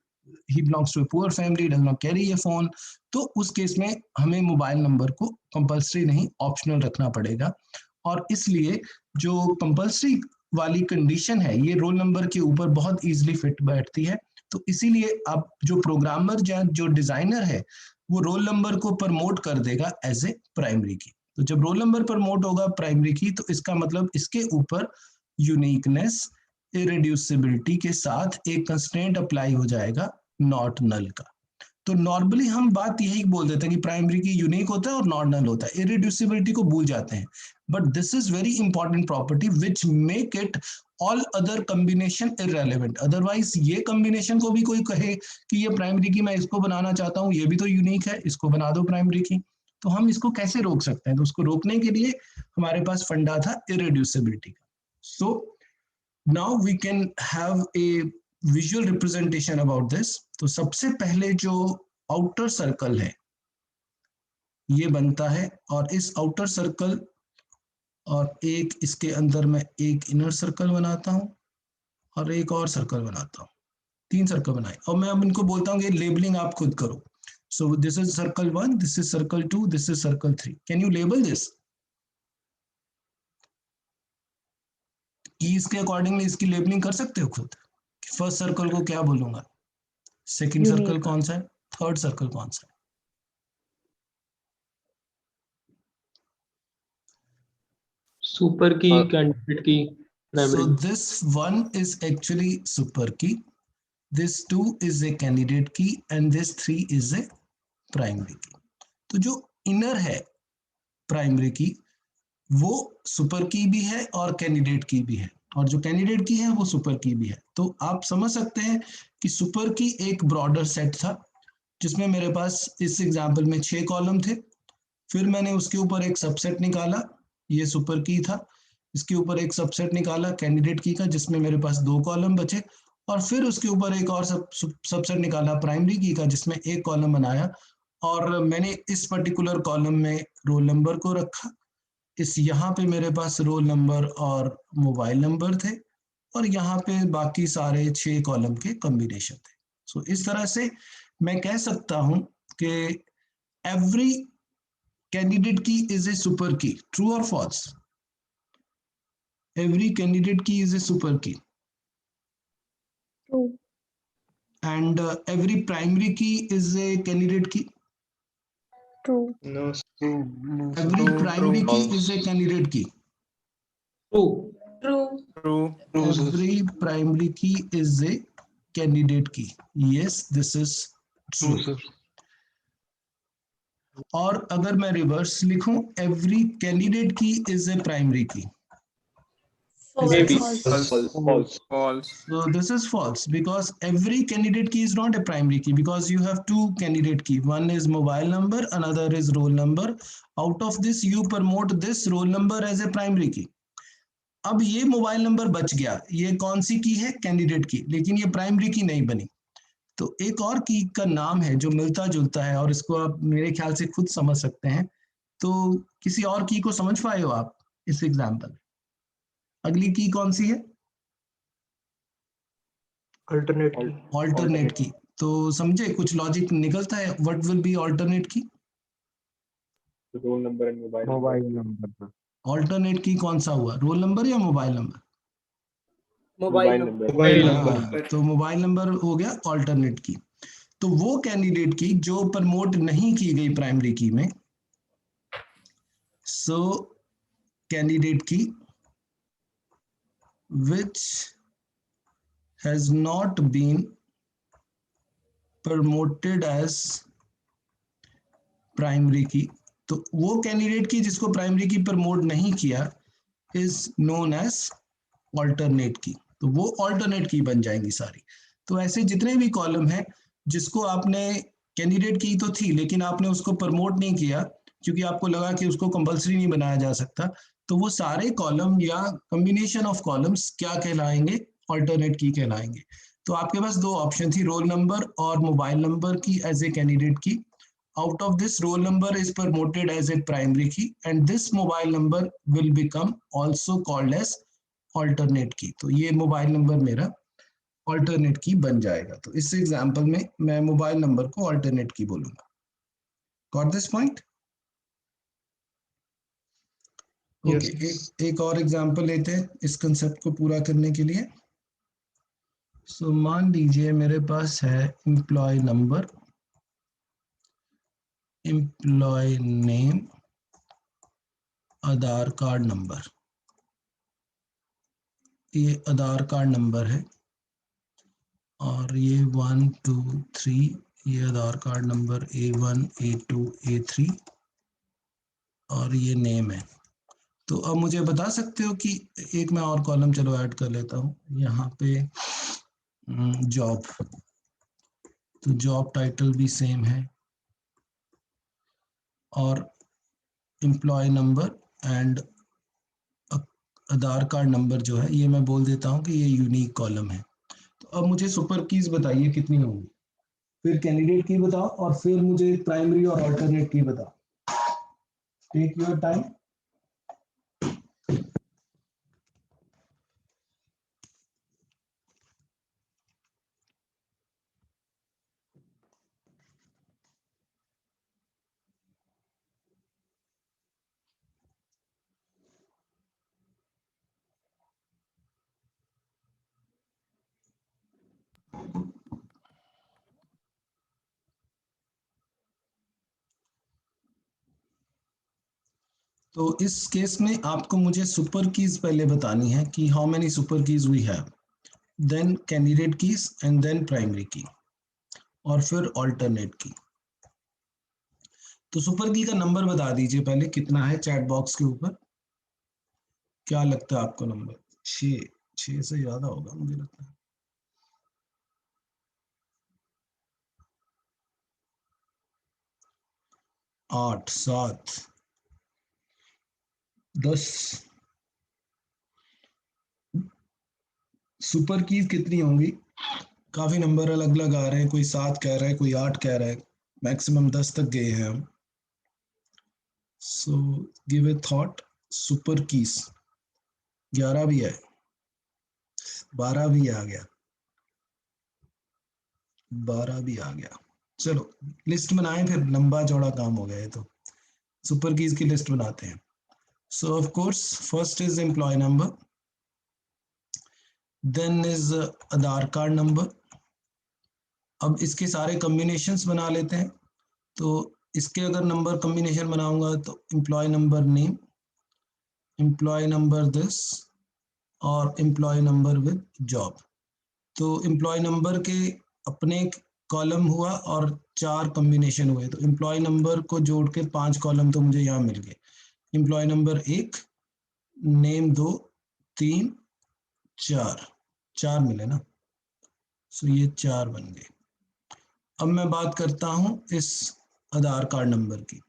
he belongs to a poor family, does not carry a phone, तो उस केस में हमें मोबाइल नंबर को कंपल्सरी नहीं ऑप्शनल रखना पड़ेगा। और इसलिए जो कंपल्सरी वाली कंडीशन है ये रोल नंबर के ऊपर बहुत इजीली फिट बैठती है। तो इसीलिए अब जो प्रोग्रामर या जो डिजाइनर है वो रोल नंबर को प्रमोट कर देगा एज ए प्राइमरी की। तो जब रोल नंबर प्रमोट होगा प्राइमरी की तो इसका मतलब इसके ऊपर यूनिकनेस इरेड्यूसिबिलिटी के साथ एक कंस्ट्रेंट अप्लाई हो जाएगा नॉट नल का। तो नॉर्मली हम बात यही बोल देते हैं कि प्राइमरी की यूनिक होता है और नॉट नल होता है, इरेड्यूसिबिलिटी को भूल जाते हैं। But this is very important property which make it all other combination irrelevant. Otherwise ये कॉम्बिनेशन को भी कोई कहे कि ये प्राइमरी की मैं इसको बनाना चाहता हूँ, ये भी तो यूनिक है, इसको बना दो प्राइमरी की, तो हम इसको कैसे रोक सकते हैं? तो उसको रोकने के लिए हमारे पास फंडा था इरेड्यूसिबिलिटी का। So now we can have a visual representation about this. तो सबसे पहले जो आउटर सर्कल है ये बनता है, और इस आउटर सर्कल और एक इसके अंदर मैं एक इनर सर्कल बनाता हूं और एक और सर्कल बनाता हूं, 3 सर्कल बनाए, और मैं अब इनको बोलता हूं कि लेबलिंग आप खुद करो। सो this is circle 1, this is circle 2, this is circle 3। Can you label this? Keys के अकॉर्डिंगली इसकी लेबलिंग कर सकते हो खुद। फर्स्ट सर्कल को क्या बोलूंगा, सेकंड सर्कल कौन सा है, थर्ड सर्कल कौन सा है? सुपर की, कैंडिडेट की, So primary. this one is actually super key, this 2 is a candidate key, and this 3 is a primary key. तो जो इनर है प्राइमरी की वो सुपर की भी है और कैंडिडेट की भी है, और जो कैंडिडेट की है वो सुपर की भी है। तो आप समझ सकते हैं कि सुपर की एक ब्रॉडर सेट था जिसमें मेरे पास इस एग्जांपल में 6 कॉलम थे, फिर मैंने उसके ऊपर एक सबसेट निकाला, ये सुपर की था, इसके ऊपर एक सबसेट निकाला कैंडिडेट की का जिसमें मेरे पास 2 कॉलम बचे, और फिर उसके ऊपर एक और सबसेट निकाला प्राइमरी की का जिसमें एक कॉलम बनाया, और मैंने इस पर्टिकुलर कॉलम में रोल नंबर को रखा। इस यहाँ पे मेरे पास रोल नंबर और मोबाइल नंबर थे, और यहाँ पे बाकी सारे 6 कॉलम के कॉम्बिनेशन थे। सो इस तरह से मैं कह सकता हूं कि एवरी कैंडिडेट की इज ए सुपर की। ट्रू और false? Every candidate key is a super key. True. And every primary key is a candidate key. True. No, no, Every primary key is a candidate key. True. True. Every primary key is a candidate key. Yes, this is true. और अगर मैं reverse लिखूं, every candidate key is a primary key. Maybe. false. So this is false because every candidate key is not a primary key, because you have 2 candidate key. One is mobile number, another is roll number. Out of this you promote this roll number as a primary key. अब ये mobile number बच गया, ये कौन सी की है, candidate की, लेकिन ये प्राइमरी की नहीं बनी। तो एक और की का नाम है जो मिलता जुलता है, और इसको आप मेरे ख्याल से खुद समझ सकते हैं। तो किसी और की को समझ पाए हो आप इस एग्जाम्पल? अगली की कौन सी है? अल्टरनेट की। Alternate key. तो समझे कुछ लॉजिक निकलता है? व्हाट विल बी ऑल्टरनेट की? Role number and mobile number. Alternate की कौन सा हुआ, रोल नंबर या मोबाइल नंबर? Mobile number. हाँ, तो मोबाइल नंबर हो गया ऑल्टरनेट की। तो वो कैंडिडेट की जो प्रमोट नहीं की गई प्राइमरी की में, So candidate key which has not been promoted as primary की, तो वो कैंडिडेट की जिसको प्राइमरी की प्रमोट नहीं किया is known as alternate key, तो वो ऑल्टरनेट की बन जाएंगी सारी। तो ऐसे जितने भी कॉलम हैं जिसको आपने कैंडिडेट की तो थी लेकिन आपने उसको प्रमोट नहीं किया क्योंकि आपको लगा कि उसको कंपलसरी नहीं बनाया जा सकता, तो वो सारे कॉलम या कॉम्बिनेशन ऑफ कॉलम्स क्या कहलाएंगे, ऑल्टरनेट की कहलाएंगे। तो आपके पास दो ऑप्शन थी, रोल नंबर और मोबाइल नंबर की एज ए कैंडिडेट की। Out of this, roll number is promoted as a primary key and this mobile number will become also called as alternate key. तो ये मोबाइल नंबर मेरा alternate key बन जाएगा। तो इस example में मैं मोबाइल नंबर को alternate key बोलूंगा। Got this point? Yes. Okay, एक और एग्जांपल लेते हैं इस कंसेप्ट को पूरा करने के लिए। So मान लीजिए मेरे पास है एम्प्लॉय नंबर, एम्प्लॉय नेम, आधार कार्ड नंबर। ये आधार कार्ड नंबर है और ये 1 2 3, ये आधार card number A1 A2 A3 और ये नेम है। तो अब मुझे बता सकते हो कि एक मैं और कॉलम चलो ऐड कर लेता हूँ यहाँ पे, जॉब, तो जॉब टाइटल भी सेम है और employee number and Aadhaar card number जो है ये मैं बोल देता हूँ कि ये यूनिक कॉलम है। तो अब मुझे सुपर कीज बताइए कितनी होंगी, फिर कैंडिडेट की बताओ और फिर मुझे प्राइमरी और अल्टरनेट की बताओ। Take your time. तो इस केस में आपको मुझे सुपर कीज पहले बतानी है कि how many super keys we have, then candidate keys and then primary key और फिर अल्टरनेट की। तो सुपर की का नंबर बता दीजिए पहले कितना है चैट बॉक्स के ऊपर, क्या लगता है आपको नंबर? 6 से ज्यादा होगा मुझे लगता है। 8 7 10 सुपर कीज कितनी होंगी? काफी नंबर अलग अलग आ रहे हैं, कोई 7 कह रहा है, कोई 8 कह रहा है, मैक्सिमम 10 तक गए हैं हम। So give a thought. Super keys 11 भी है, 12 भी आ गया, 12 भी आ गया। चलो लिस्ट बनाएं, फिर लंबा चौड़ा काम हो गया है तो सुपर कीज की लिस्ट बनाते हैं। So of course first is employee number, then is Aadhaar card number. अब इसके सारे कॉम्बिनेशंस बना लेते हैं। तो इसके अगर नंबर कॉम्बिनेशन बनाऊंगा तो employee number name, employee number this और एम्प्लॉय नंबर विद जॉब। तो एम्प्लॉय नंबर के अपने कॉलम हुआ और 4 कॉम्बिनेशन हुए, तो एम्प्लॉय नंबर को जोड़ के 5 कॉलम तो मुझे यहाँ मिल गए। एम्प्लॉय नंबर 1, नेम 2, 3, 4 मिले ना, सो ये 4 बन गए। अब मैं बात करता हूँ इस आधार कार्ड नंबर की।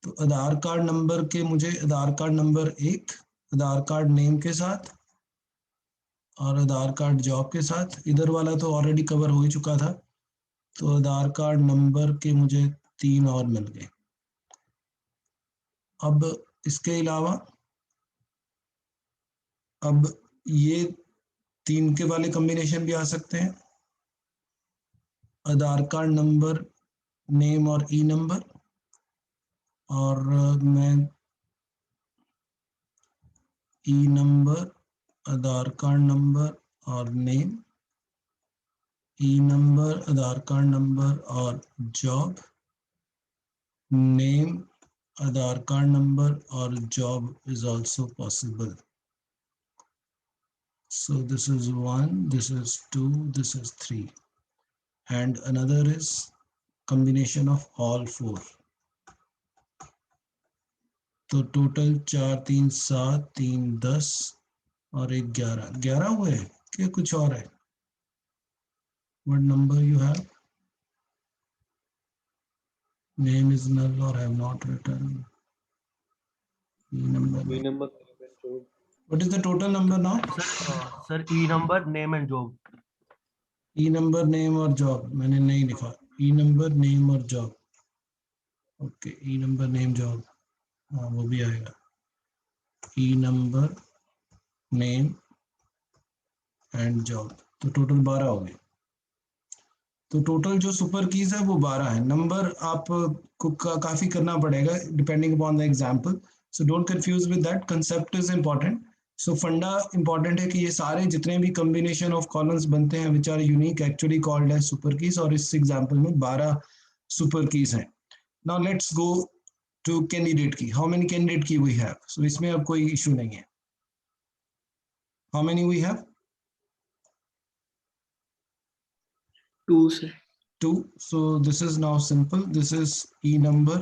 तो आधार कार्ड नंबर के मुझे आधार कार्ड नंबर 1 आधार कार्ड नेम के साथ और आधार कार्ड जॉब के साथ, इधर वाला तो ऑलरेडी कवर हो ही चुका था, तो आधार कार्ड नंबर के मुझे 3 और मिल गए। अब इसके अलावा अब ये 3 के वाले कॉम्बिनेशन भी आ सकते हैं, आधार कार्ड नंबर, नेम और ई नंबर, और मैं ई नंबर, आधार कार्ड नंबर और नेम, ई नंबर, आधार कार्ड नंबर और job, name, Aadhaar card number or job is also possible. So this is 1, this is 2, this is 3, and another is combination of all 4. तो total 4 3 7 3 10 और एक 11 हुए क्या कुछ और है? What number you have? Name is null or have not written. E number. E number, job. What is the total number now? Sir E number, name and job. E number, name और job मैंने नहीं लिखा. E number, name और job. Okay, E number, name, job. हाँ वो भी आएगा. E number, name and job. तो टोटल 12 हो गए. तो टोटल जो सुपर कीज है वो 12 है. नंबर आपको काफी करना पड़ेगा depending upon the example. So don't confuse with that. Concept is important. So फंडा इंपॉर्टेंट है कि ये सारे जितने भी कॉम्बिनेशन ऑफ कॉलम्स बनते हैं which are unique actually called as super keys, और इस एग्जांपल में 12 सुपर कीज हैं. Now let's go to candidate key. How many candidate key we have? So इसमें अब कोई इशू नहीं है. How many we have? 2 sir. 2. So this is now simple. This is E number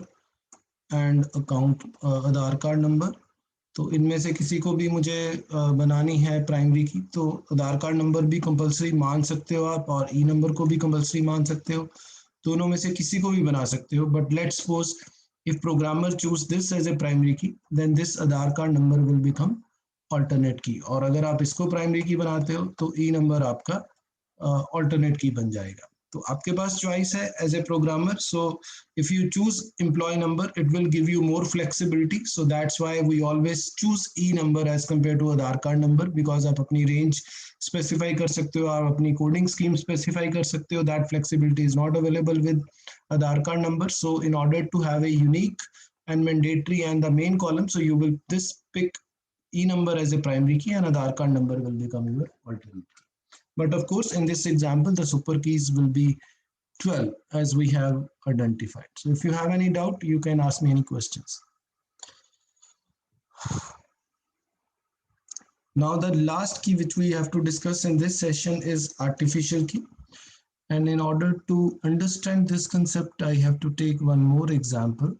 and account Aadhaar card number. तो इनमें से किसी को भी मुझे बनानी है प्राइमरी की, तो आधार कार्ड नंबर भी कंपलसरी मान सकते हो आप और ई नंबर को भी कंपलसरी मान सकते हो. दोनों में से किसी को भी बना सकते हो. But let's suppose if programmer choose this as a primary key, then this Aadhaar card number will become alternate key. और अगर आप इसको प्राइमरी की बनाते हो तो ई नंबर आपका ऑल्टरनेट की बन जाएगा. तो आपके पास चॉइस है as a programmer. So if you choose employee number it will give you more flexibility. So that's why we always choose E number as compare to Aadhaar card number, because आप अपनी range specify कर सकते हो, आप अपनी coding scheme specify कर सकते हो. That flexibility is not available with Aadhaar card number. So in order to have a unique and mandatory and the main column, so you will this pick E number as a primary key and Aadhaar card number will become your alternate key. But of course, in this example, the super keys will be 12 as we have identified. So if you have any doubt, you can ask me any questions. Now, the last key which we have to discuss in this session is artificial key. And in order to understand this concept, I have to take one more example.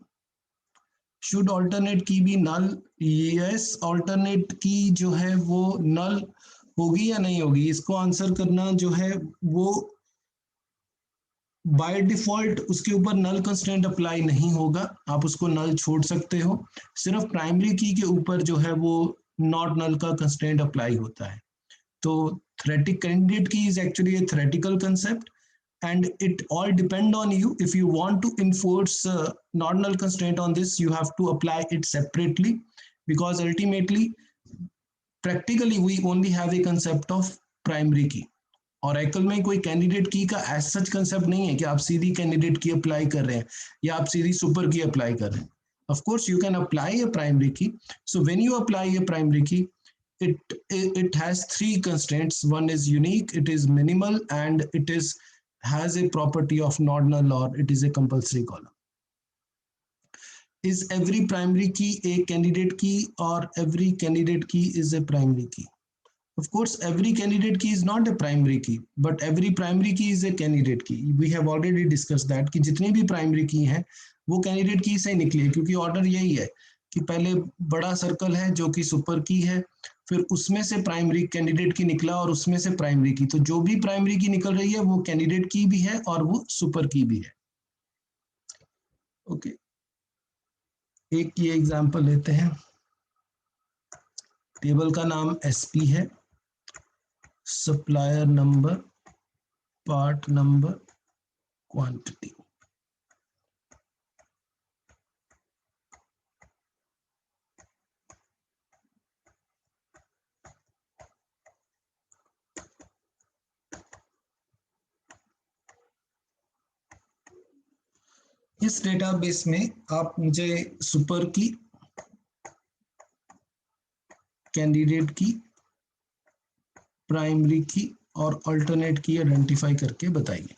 Should alternate key be null? Yes, alternate key जो है वो null होगी या नहीं होगी, इसको answer करना जो है वो बाय डिफॉल्ट उसके ऊपर नल कंस्ट्रेंट अप्लाई नहीं होगा. आप उसको नल छोड़ सकते हो. सिर्फ प्राइमरी की के ऊपर जो है वो नॉट नल का कंस्ट्रेंट अप्लाई होता है. तो थ्योरेटिक कैंडिडेट की is actually A theoretical concept and it all depend on you. If you want to enforce not null constraint on this, you have to apply it separately, because ultimately practically we only have a concept of primary key. Oracle में कोई candidate की का as such concept नहीं है कि आप सीधी candidate की apply कर रहे हैं या आप सीधी सुपर की अप्लाई कर रहे हैं. Of course you can apply a primary key. So when you apply a primary key, it has 3 constraints. One is unique, it is minimal, and it is has a property of not null, or it is a compulsory column. Is every primary key a candidate key, or every candidate key is a primary key? Of course, every candidate key is not a primary key, but every primary key is a candidate key. We have already discussed that कि जितने भी primary key हैं वो candidate key से निकले, क्योंकि order यही है कि पहले बड़ा सर्कल है जो कि सुपर की है, फिर उसमें से प्राइमरी कैंडिडेट की निकला और उसमें से प्राइमरी की. तो जो भी प्राइमरी की निकल रही है वो कैंडिडेट की भी है और वो सुपर की भी है. ओके, एक ये एग्जांपल लेते हैं. टेबल का नाम एसपी है, supplier number, part number, quantity. इस डेटाबेस में आप मुझे सुपर की, कैंडिडेट की, प्राइमरी की और अल्टरनेट की आइडेंटिफाई करके बताइए.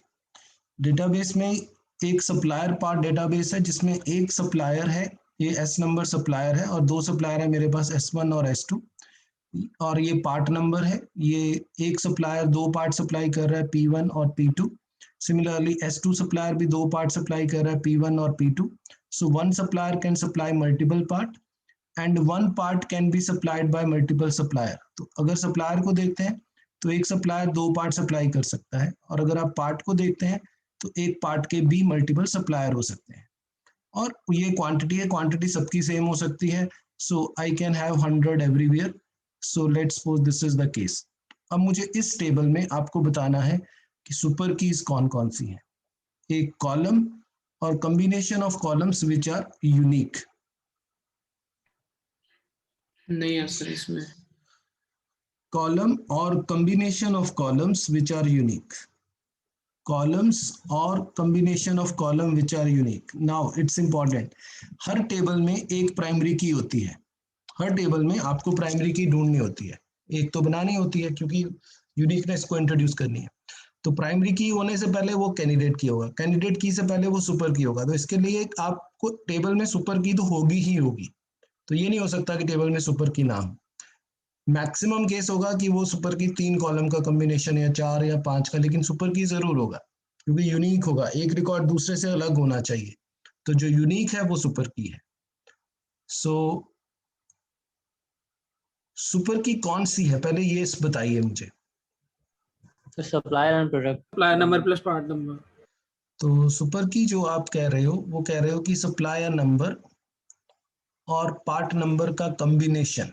डेटाबेस में एक सप्लायर पार्ट डेटाबेस है जिसमें एक सप्लायर है ये एस नंबर सप्लायर है और दो सप्लायर है मेरे पास S1 और S2, और ये पार्ट नंबर है। ये एक सप्लायर दो पार्ट सप्लाई कर रहा है P1 और P2। सिमिलरली S2 सप्लायर भी दो पार्ट सप्लाई कर रहा है P1 और P2। So one supplier can supply multiple part and one part can be supplied by multiple supplier. तो अगर सप्लायर को देखते हैं तो एक सप्लायर दो पार्ट सप्लाई कर सकता है, और अगर आप पार्ट को देखते हैं तो एक पार्ट के भी मल्टीपल सप्लायर हो सकते हैं। और ये क्वांटिटी है, क्वांटिटी सबकी सेम हो सकती है। So I can have 100 everywhere. So let's suppose this is the case. अब मुझे इस टेबल में आपको बताना है कि सुपर कीज कौन कौन सी हैं। एक कॉलम और combination of columns which are unique. नहीं है सर इसमें। कॉलम और combination of columns which are unique. Columns और combination of column which are unique. Now it's important, हर टेबल में एक प्राइमरी की होती है। हर टेबल में आपको प्राइमरी की ढूंढनी होती है, एक तो बनानी होती है क्योंकि यूनिकनेस को इंट्रोड्यूस करनी है। तो प्राइमरी की होने से पहले वो कैंडिडेट की होगा, कैंडिडेट की से पहले वो सुपर की होगा। तो इसके लिए आपको टेबल में सुपर की तो होगी ही होगी। तो ये नहीं हो सकता कि टेबल में सुपर की ना हो। मैक्सिमम केस होगा कि वो सुपर की 3 कॉलम का कॉम्बिनेशन या 4 या 5 का, लेकिन सुपर की जरूर होगा क्योंकि यूनिक होगा, एक रिकॉर्ड दूसरे से अलग होना चाहिए। तो जो यूनिक है वो सुपर की है। सो सुपर की कौन सी है, पहले ये बताइए मुझे। Supplier and product. Supply number plus part number. तो सुपर की जो आप कह रहे हो वो कह रहे हो कि सप्लायर नंबर और पार्ट नंबर का कॉम्बिनेशन,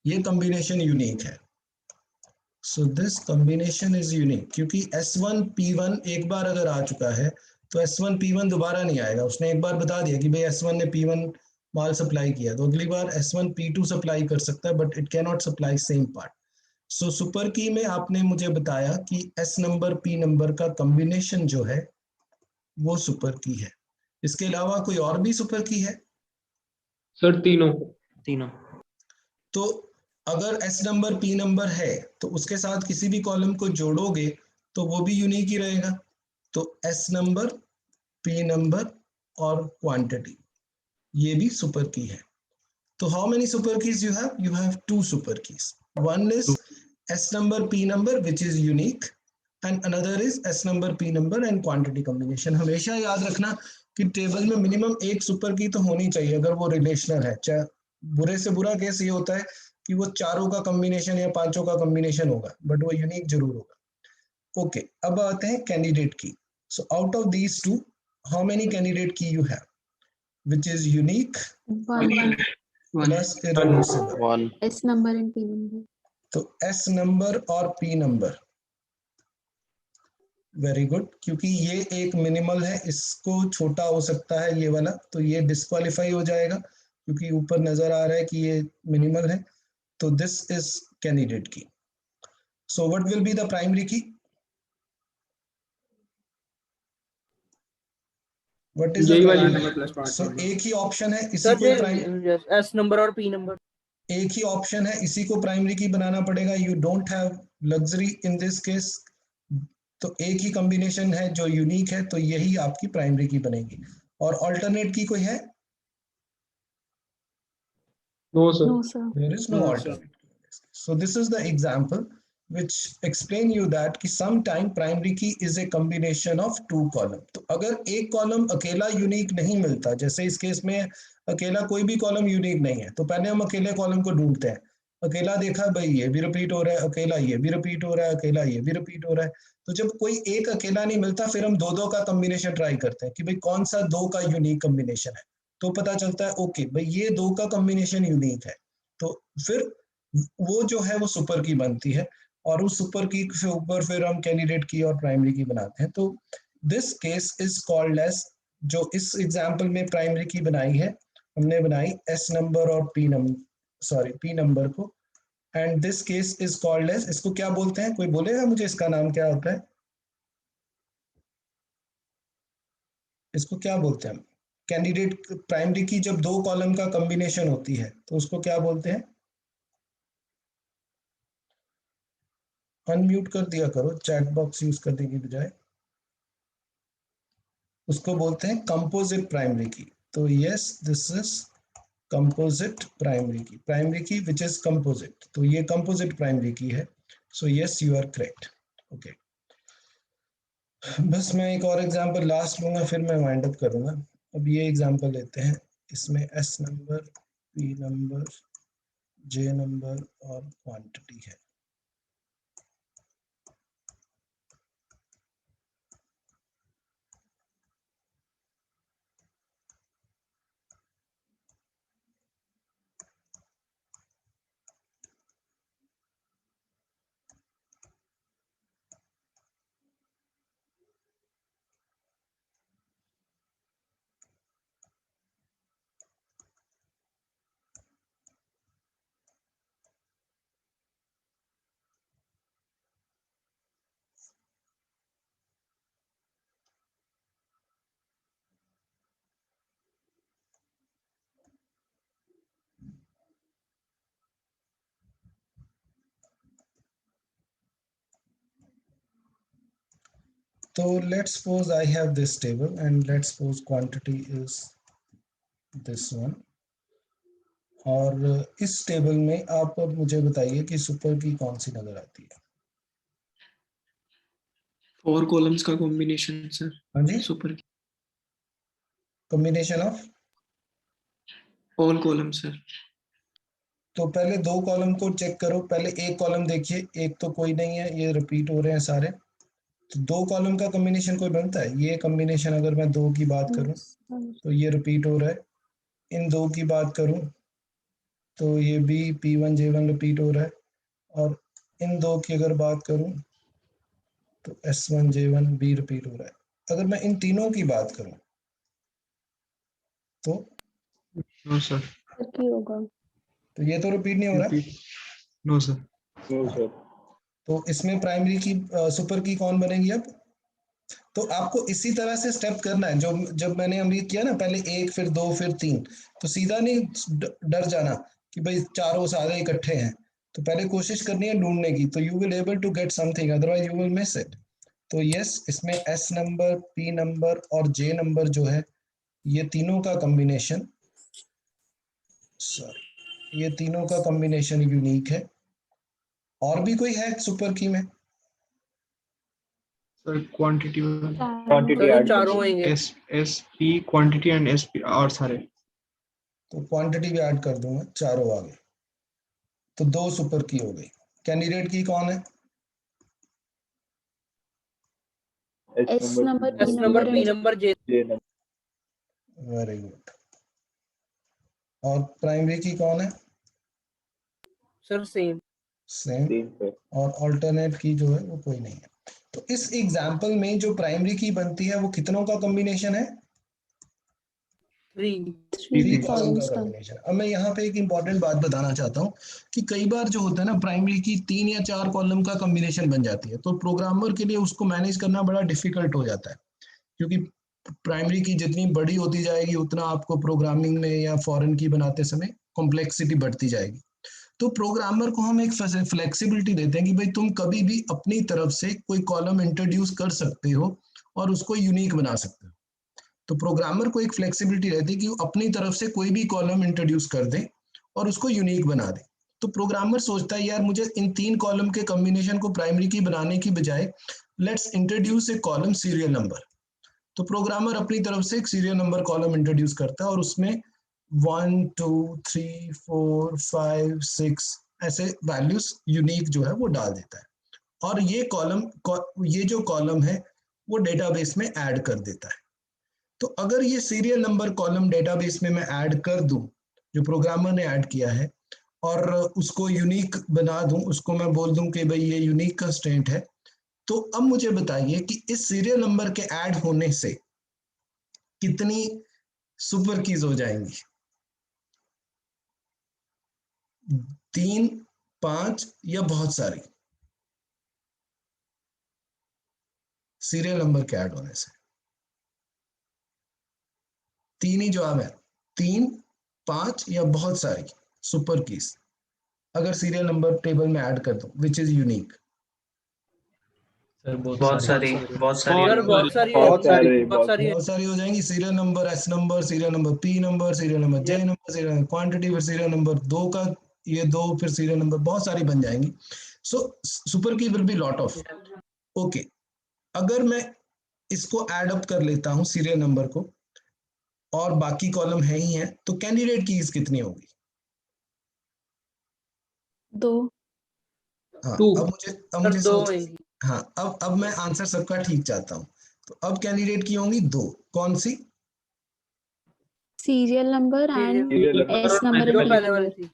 ये कॉम्बिनेशन यूनिक है। So this combination is unique क्योंकि S1 P1 एक बार अगर आ चुका है तो S1 P1 दोबारा नहीं आएगा। उसने एक बार बता दिया कि भाई S1 ने P1 माल सप्लाई किया, तो अगली बार S1 P2 सप्लाई कर सकता है, but it can not supply same part. So super की में आपने मुझे बताया कि S नंबर P नंबर का कॉम्बिनेशन जो है वो सुपर की है। इसके अलावा कोई और भी सुपर की है? सर तीनों। तो अगर S नंबर P नंबर है तो उसके साथ किसी भी कॉलम को जोड़ोगे तो वो भी यूनिक ही रहेगा। तो S नंबर P नंबर और क्वांटिटी, ये भी सुपर की है। तो how many super keys you have? You have 2 super keys. One is S number P number which is unique and another is S number P number and quantity combination। हमेशा याद रखना कि table में minimum एक super की तो होनी चाहिए अगर वो रिलेशनल है। चाहे बुरे से बुरा केस ये होता है कि वो चारों का कॉम्बिनेशन या पांचों का कॉम्बिनेशन होगा, बट वो यूनिक जरूर होगा। ओके, अब आते हैं candidate key. So out of these two, how many candidate key you have which is unique One. Plus irreducible? 1. S number and P number. तो S नंबर और P नंबर, वेरी गुड, क्योंकि ये एक minimal है, इसको छोटा हो सकता है ये वाला, तो ये डिस्क्वालीफाई हो जाएगा क्योंकि ऊपर नजर आ रहा है कि ये मिनिमल है। तो this is candidate key. So what will be the primary की? व्हाट इज द यही वाली primary? Number plus part so number. एक ही ऑप्शन है, इसी सर को प्राइमरी, एस नंबर और पी नंबर। एक ही ऑप्शन है, इसी को प्राइमरी की बनाना पड़ेगा। You don't have luxury in this case. तो एक ही कॉम्बिनेशन है जो यूनिक है, तो यही आपकी प्राइमरी की बनेगी। और अल्टरनेट की कोई है? No sir. No, sir. There is no No, alternate. So this is the example which explain you that कि sometime primary key is a combination of two column। तो अगर एक कॉलम अकेला यूनिक नहीं मिलता, जैसे इस केस में अकेला कोई भी कॉलम यूनिक नहीं है, तो पहले हम अकेले कॉलम को ढूंढते हैं। अकेला देखा भाई ये भी रिपीट हो रहा है, अकेला ये भी रिपीट हो रहा है, अकेला ये भी रिपीट हो रहा है। तो जब कोई एक अकेला नहीं मिलता फिर हम दो दो का कॉम्बिनेशन ट्राई करते हैं कि भाई कौन सा दो का यूनिक कॉम्बिनेशन है। तो पता चलता है ओके भाई ये दो का कॉम्बिनेशन यूनिक है, तो फिर वो जो है वो सुपर की बनती है, और उस सुपर की के ऊपर फिर हम कैंडिडेट की और प्राइमरी की बनाते हैं। तो this case is called as, जो इस एग्जांपल में प्राइमरी की बनाई है हमने बनाई एस नंबर और पी नंबर को, and this case is called as, इसको क्या बोलते हैं? कोई बोलेगा मुझे इसका नाम क्या होता है? इसको क्या बोलते हैं? कैंडिडेट प्राइमरी की जब दो कॉलम का कॉम्बिनेशन होती है तो उसको क्या बोलते हैं? अनम्यूट कर दिया करो चैट बॉक्स यूज करने की बजाय। उसको बोलते हैं कंपोजिट प्राइमरी की। तो yes, this is composite primary key which is composite. तो ये composite primary key है. So yes, you are correct. Okay. बस मैं एक और एग्जांपल लास्ट लूंगा, फिर मैं वाइंड अप करूंगा. अब ये एग्जांपल लेते हैं. इसमें S number, P number, J number और क्वांटिटी है. So let's suppose I have this table and let's suppose quantity is this one. और इस टेबल में आप अब मुझे बताइए कि सुपर की कौन सी नजर आती है. 4 कॉलम्स का कॉम्बिनेशन सर. हाँ जी, super combination of all column sir. तो पहले दो कॉलम को चेक करो. पहले एक कॉलम देखिए, एक तो कोई नहीं है, ये रिपीट हो रहे हैं सारे. तो दो कॉलम का कॉम्बिनेशन कोई बनता है. ये कॉम्बिनेशन अगर मैं दो की बात करूं तो ये रिपीट हो रहा है. इन दो की बात करूं तो ये भी P1 J1 रिपीट हो रहा है. और इन दो की अगर बात करूं तो S1 J1 भी रिपीट हो रहा है. अगर मैं इन तीनों की बात करूं तो नो सर. की होगा. तो ये तो रिपीट नहीं हो रहा. No sir. तो इसमें प्राइमरी की सुपर की कौन बनेगी अब. तो आपको इसी तरह से स्टेप करना है. जो जब मैंने अभी किया ना, पहले एक फिर दो फिर तीन, तो सीधा नहीं डर जाना कि भाई चारों सारे इकट्ठे हैं. तो पहले कोशिश करनी है ढूंढने की. तो you will able to get something, otherwise you will miss it. तो यस, इसमें S नंबर, P नंबर और J नंबर जो है, ये तीनों का कॉम्बिनेशन, सॉरी, ये तीनों का कॉम्बिनेशन यूनिक है. और भी कोई है सुपर की में. सर क्वांटिटी चारों आएंगे. S S P quantity and S P और सारे. तो क्वांटिटी भी ऐड कर दूंगा, चारों आ गए. तो दो सुपर की हो गई. कैंडिडेट की कौन है. S number, S number, P number, J. Very good. और प्राइमरी की कौन है. Sir same. सेम. और अल्टरनेट की जो है वो कोई नहीं है. तो इस एग्जांपल में जो प्राइमरी की बनती है वो कितनों का कॉम्बिनेशन है. 3. थ्री कॉलम का कॉम्बिनेशन. अब मैं यहाँ पे एक इंपॉर्टेंट बात बताना चाहता हूँ कि कई बार जो होता है ना, प्राइमरी की 3 या 4 कॉलम का कॉम्बिनेशन बन जाती है. तो प्रोग्रामर के लिए उसको मैनेज करना बड़ा डिफिकल्ट हो जाता है, क्योंकि प्राइमरी की जितनी बड़ी होती जाएगी उतना आपको प्रोग्रामिंग में या फॉरेन की बनाते समय कॉम्प्लेक्सिटी बढ़ती जाएगी. तो प्रोग्रामर को हम एक फ्लेक्सिबिलिटी देते हैं कि भाई तुम कभी भी अपनी तरफ से कोई कॉलम इंट्रोड्यूस कर सकते हो और उसको यूनिक बना सकते हो. तो प्रोग्रामर को एक फ्लेक्सिबिलिटी रहती है कि वो अपनी तरफ से कोई भी कॉलम इंट्रोड्यूस कर दे और उसको यूनिक बना दे. तो प्रोग्रामर सोचता है यार मुझे इन 3 कॉलम के कॉम्बिनेशन को प्राइमरी की बनाने की बजाय let's introduce A column serial number. तो प्रोग्रामर अपनी तरफ से एक सीरियल नंबर कॉलम इंट्रोड्यूस करता है और उसमें 1 2 3 4 5 6 ऐसे वैल्यूज यूनिक जो है वो डाल देता है. और ये जो कॉलम है वो डेटाबेस में ऐड कर देता है. तो अगर ये सीरियल नंबर कॉलम डेटाबेस में मैं ऐड कर दूं, जो प्रोग्रामर ने ऐड किया है, और उसको यूनिक बना दूं, उसको मैं बोल दूं कि भाई ये यूनिक कंस्ट्रेंट है, तो अब मुझे बताइए कि इस सीरियल नंबर के ऐड होने से कितनी सुपर कीज हो जाएंगी. 3, 5 या बहुत सारी. सीरियल नंबर के ऐड होने से 3 ही जवाब है. 3, 5 या बहुत सारी सुपर कीज अगर सीरियल नंबर टेबल में ऐड कर दो विच इज यूनिक. सर बहुत सारी सर होंगी। बहुत सारी बहुत बहुत सारी हो जाएंगी। Serial number, S number, serial number, P number, serial number, J number, serial number, quantity फिर सीरियल नंबर दो का, ये दो फिर सीरियल नंबर, बहुत सारी बन जाएंगी। सो सुपर की will be lot of. Okay, अगर मैं इसको ऐड अप कर लेता हूं सीरियल नंबर को, और बाकी कॉलम है ही है, तो कैंडिडेट कीज कितनी होगी? 2। हाँ, Two. अब सर मुझे 2 सोच, होंगी। हाँ अब मैं आंसर सबका ठीक चाहता हूँ। तो अब कैंडिडेट की होंगी 2, कौन सी? Serial number and S number जो एंड पी पहले वाली नंबर। थी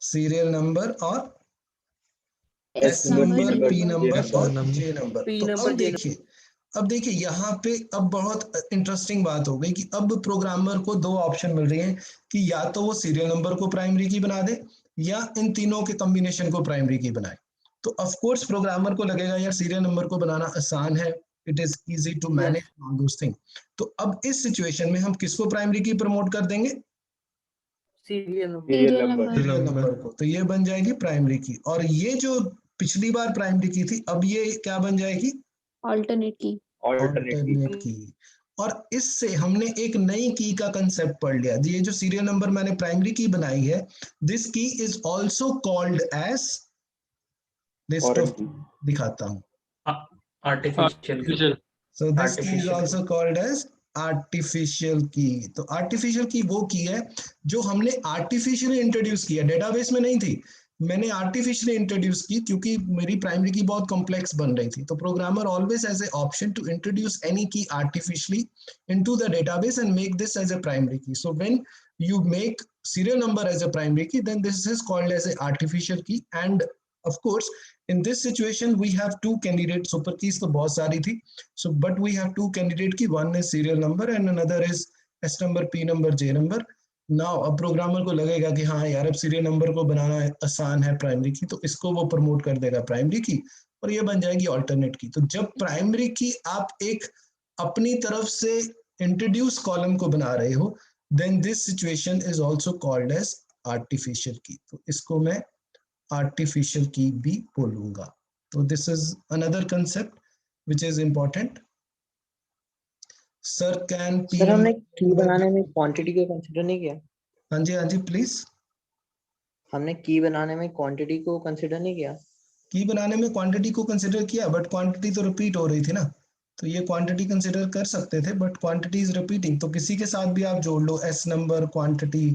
सीरियल नंबर और S S number, number, D P number. Number और नंबर। J number. पी तो नंबर, जे अब देखिए यहाँ पे अब बहुत इंटरेस्टिंग बात हो गई कि अब प्रोग्रामर को दो ऑप्शन मिल रही हैं कि या तो वो सीरियल नंबर को प्राइमरी की बना दे, या इन तीनों के कॉम्बिनेशन को प्राइमरी की बनाए। तो ऑफ कोर्स प्रोग्रामर को लगेगा यार सीरियल नंबर को बनाना आसान है, it is easy to manage all those thing. तो अब इस सिचुएशन में हम किसको प्राइमरी की प्रमोट कर देंगे? Serial number. Serial number. Serial number को। तो ये बन जाएगी प्राइमरी की, और ये जो पिछली बार प्राइमरी की थी, अब ये क्या बन जाएगी? ऑल्टरनेट की। Alternate key. और इससे हमने एक नई की का कंसेप्ट पढ़ लिया। ये जो सीरियल नंबर मैंने प्राइमरी की बनाई है, this key is also called as list of, दिखाता हूं। Artificial So this key is Artificial also called as artificial key। तो artificial key वो की है जो हमने artificially इंट्रोड्यूस किया, डेटाबेस में नहीं थी, मैंने आर्टिफिशियली इंट्रोड्यूस की क्योंकि मेरी प्राइमरी की बहुत कॉम्प्लेक्स बन रही थी। तो programmer always has a option to introduce any key artificially into the database and make this as a primary key. So when you make serial number as a primary key, then this is called as a artificial key। And of course in this situation we have two candidate super keys, तो बहुत सारी थी, so but we have two candidate key, one is serial number and another is s number, p number, j number। Now अब programmer को लगेगा कि हाँ यार अब सीरियल नंबर को बनाना आसान है प्राइमरी की, तो इसको वो प्रमोट कर देगा प्राइमरी की, और ये बन जाएगी ऑल्टरनेट की। तो जब प्राइमरी की आप एक अपनी तरफ से इंट्रोड्यूस कॉलम को बना रहे हो, then this situation is also called as artificial key. तो इसको मैं आर्टिफिशियल की भी बोलूंगा। तो this is another concept which is important. Sir can P sir हमने नंबर की बनाने में क्वांटिटी को कंसीडर नहीं किया। हाँ जी प्लीज। हमने की बनाने में क्वांटिटी को कंसीडर नहीं किया। की बनाने में क्वांटिटी को कंसीडर किया, बट क्वांटिटी तो रिपीट हो रही थी ना, तो ये क्वांटिटी कंसीडर कर सकते थे, बट क्वांटिटी इज रिपीटिंग। तो किसी के साथ भी आप जोड़ लो, S number quantity,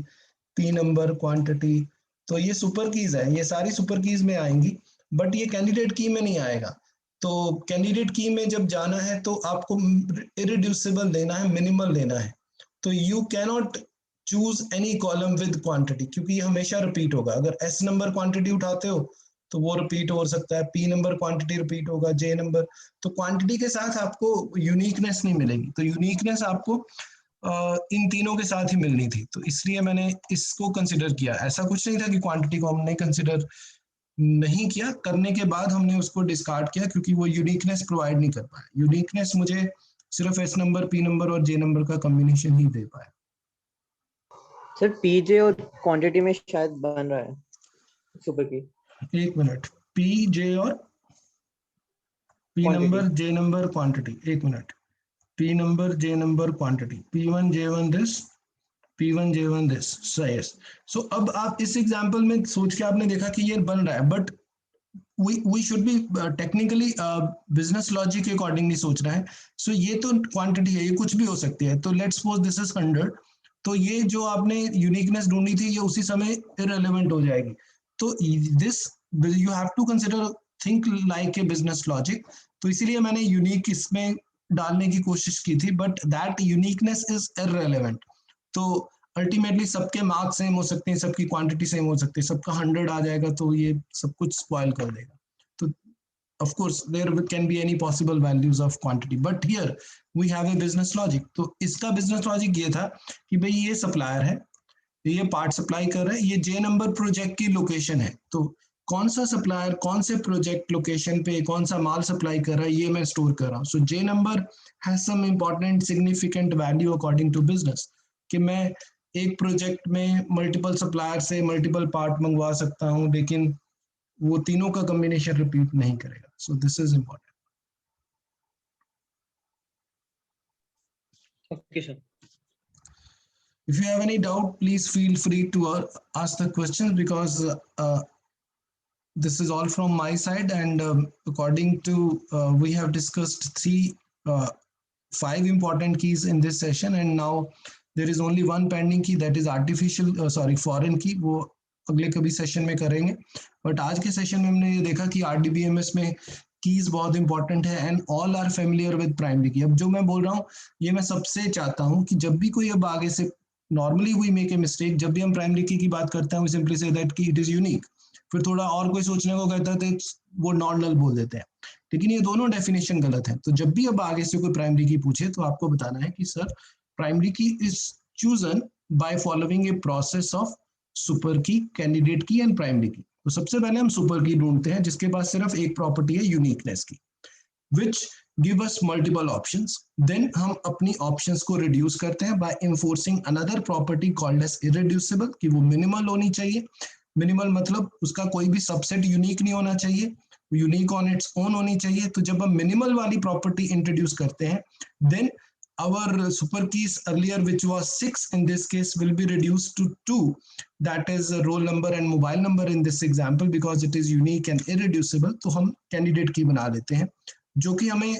P number quantity, तो ये सुपर कीज है, ये सारी सुपर कीज में आएंगी, बट ये कैंडिडेट की में नहीं आएगा। तो कैंडिडेट की में जब जाना है तो आपको इरिड्यूसिबल लेना है, मिनिमल लेना है। तो you cannot choose any column with quantity, क्योंकि ये हमेशा रिपीट होगा। अगर एस नंबर क्वांटिटी उठाते हो तो वो रिपीट हो सकता है, पी नंबर क्वांटिटी रिपीट होगा, जे नंबर। तो क्वांटिटी के साथ आपको यूनिकनेस नहीं मिलेगी, तो यूनिकनेस आपको इन तीनों के साथ ही मिलनी थी। तो इसलिए मैंने इसको कंसिडर किया। ऐसा कुछ नहीं था कि क्वांटिटी को हमने कंसिडर नहीं किया, करने के बाद हमने उसको डिस्कार्ड किया क्योंकि वो यूनिकनेस प्रोवाइड नहीं कर पाया। यूनिकनेस मुझे सिर्फ एस नंबर, पी नंबर और जे नंबर का कॉम्बिनेशन ही दे पाया। सर पीजे और क्वांटिटी में शायद बन रहा है सुपर की। एक मिनट, पी जे और P number, J number, quantity. एक minute, P number, J number, quantity, P1 J1 this, P1 J1 this. So अब आप इस एग्जांपल में सोच के आपने देखा कि ये बन रहा है, but we should be technically business logic के अकॉर्डिंग नहीं सोच रहा है। सो ये तो क्वांटिटी है, ये कुछ भी हो सकती है। तो लेट्स सपोज दिस इज 100, तो ये जो आपने यूनिकनेस ढूंढी थी ये उसी समय इररिलेवेंट हो जाएगी। तो this you have to consider, think like a business logic. तो इसीलिए मैंने यूनिक इसमें डालने की कोशिश की थी, but that uniqueness is irrelevant. तो अल्टीमेटली सबके मार्क्स सेम हो सकते हैं, सबकी क्वांटिटी सेम हो सकती है, सबका 100 आ जाएगा तो ये सब कुछ स्पॉइल कर देगा। तो of course there can be any possible values of quantity, but here we have a business logic। तो इसका business logic ये था कि भाई ये सप्लायर है, ये पार्ट सप्लाई कर रहा है, ये जे नंबर प्रोजेक्ट की लोकेशन है, तो कौन सा सप्लायर कौन से प्रोजेक्ट लोकेशन पे कौन सा माल सप्लाई कर रहा है ये मैं स्टोर कर रहा हूँ। So J number has some important significant value according to business, कि मैं एक प्रोजेक्ट में मल्टीपल सप्लायर से मल्टीपल पार्ट मंगवा सकता हूँ, लेकिन वो तीनों का कॉम्बिनेशन रिपीट नहीं करेगा। सो this is important. Okay, sir. If you have any doubt, please feel free to ask the questions, because this is all from my side, and according to we have discussed five important keys in this session, and now there is only one pending key, that is foreign key. वो अगले कभी session में करेंगे, but आज के session में हमने ये देखा कि RDBMS में कीज बहुत इंपॉर्टेंट है and all are familiar with primary key. अब जो मैं बोल रहा हूँ ये मैं सबसे चाहता हूँ कि जब भी कोई अब आगे से, normally we make a mistake, जब भी हम प्राइमरी की बात करते हैं वी सिंपली से दैट कि इट इज यूनिक, फिर थोड़ा और कोई सोचने को कहता है तो वो नॉट नल बोल देते हैं, लेकिन ये दोनों डेफिनेशन गलत है। तो जब भी अब आगे से कोई प्राइमरी की पूछे तो आपको बताना है कि सर प्राइमरी की is chosen by following a process of super की, कैंडिडेट की एंड प्राइमरी की। तो सबसे पहले हम सुपर की ढूंढते हैं जिसके पास सिर्फ एक प्रॉपर्टी है, यूनिकनेस की, which give us multiple options. Then हम अपनी options को reduce करते हैं by enforcing another property called as irreducible, कि वो minimal होनी चाहिए। minimal मतलब उसका कोई भी subset unique नहीं होना चाहिए, unique on its own होनी चाहिए। तो जब हम minimal वाली property introduce करते हैं, then our super keys earlier, which was 6 in this case, will be reduced to 2, that is roll number and mobile number in this example, because it is unique and irreducible। तो हम candidate key बना लेते हैं जो कि हमें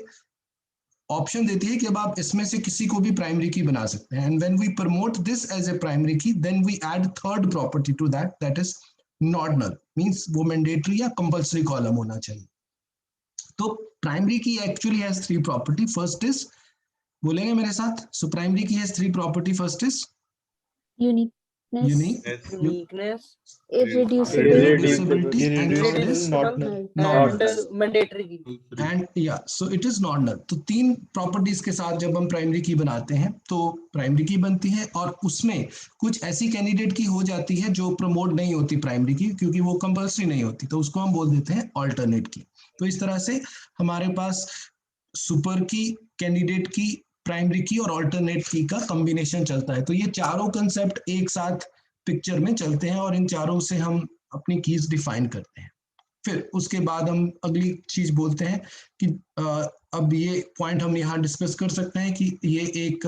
option देती है कि अब आप इसमें से किसी को भी प्राइमरी की बना सकते हैं। And when we promote this as a primary key, then we add third property to that, that is not null, means वो मैंडेटरी या कंपल्सरी कॉलम होना चाहिए। तो primary key actually has three property. First is, बोलेंगे मेरे साथ, so primary key has three property. First is uniqueness, Uniqueness, irreducibility, and third is not null. not and null, mandatory key. And या so it is not null. तो तीन properties के साथ जब हम प्राइमरी की बनाते हैं तो प्राइमरी की बनती है, और उसमें कुछ ऐसी कैंडिडेट की हो जाती है जो प्रमोट नहीं होती प्राइमरी की, क्योंकि वो कंपल्सरी नहीं होती, तो उसको हम बोल देते हैं ऑल्टरनेट की। तो इस तरह से हमारे पास सुपर की, कैंडिडेट की, प्राइमरी की और ऑल्टरनेट की का कॉम्बिनेशन चलता है। तो ये चारों कंसेप्ट एक साथ पिक्चर में चलते हैं और इन चारों से हम अपनी कीज डिफाइन करते हैं। फिर उसके बाद हम अगली चीज बोलते हैं कि अब ये पॉइंट हम यहाँ डिस्कस कर सकते हैं कि ये एक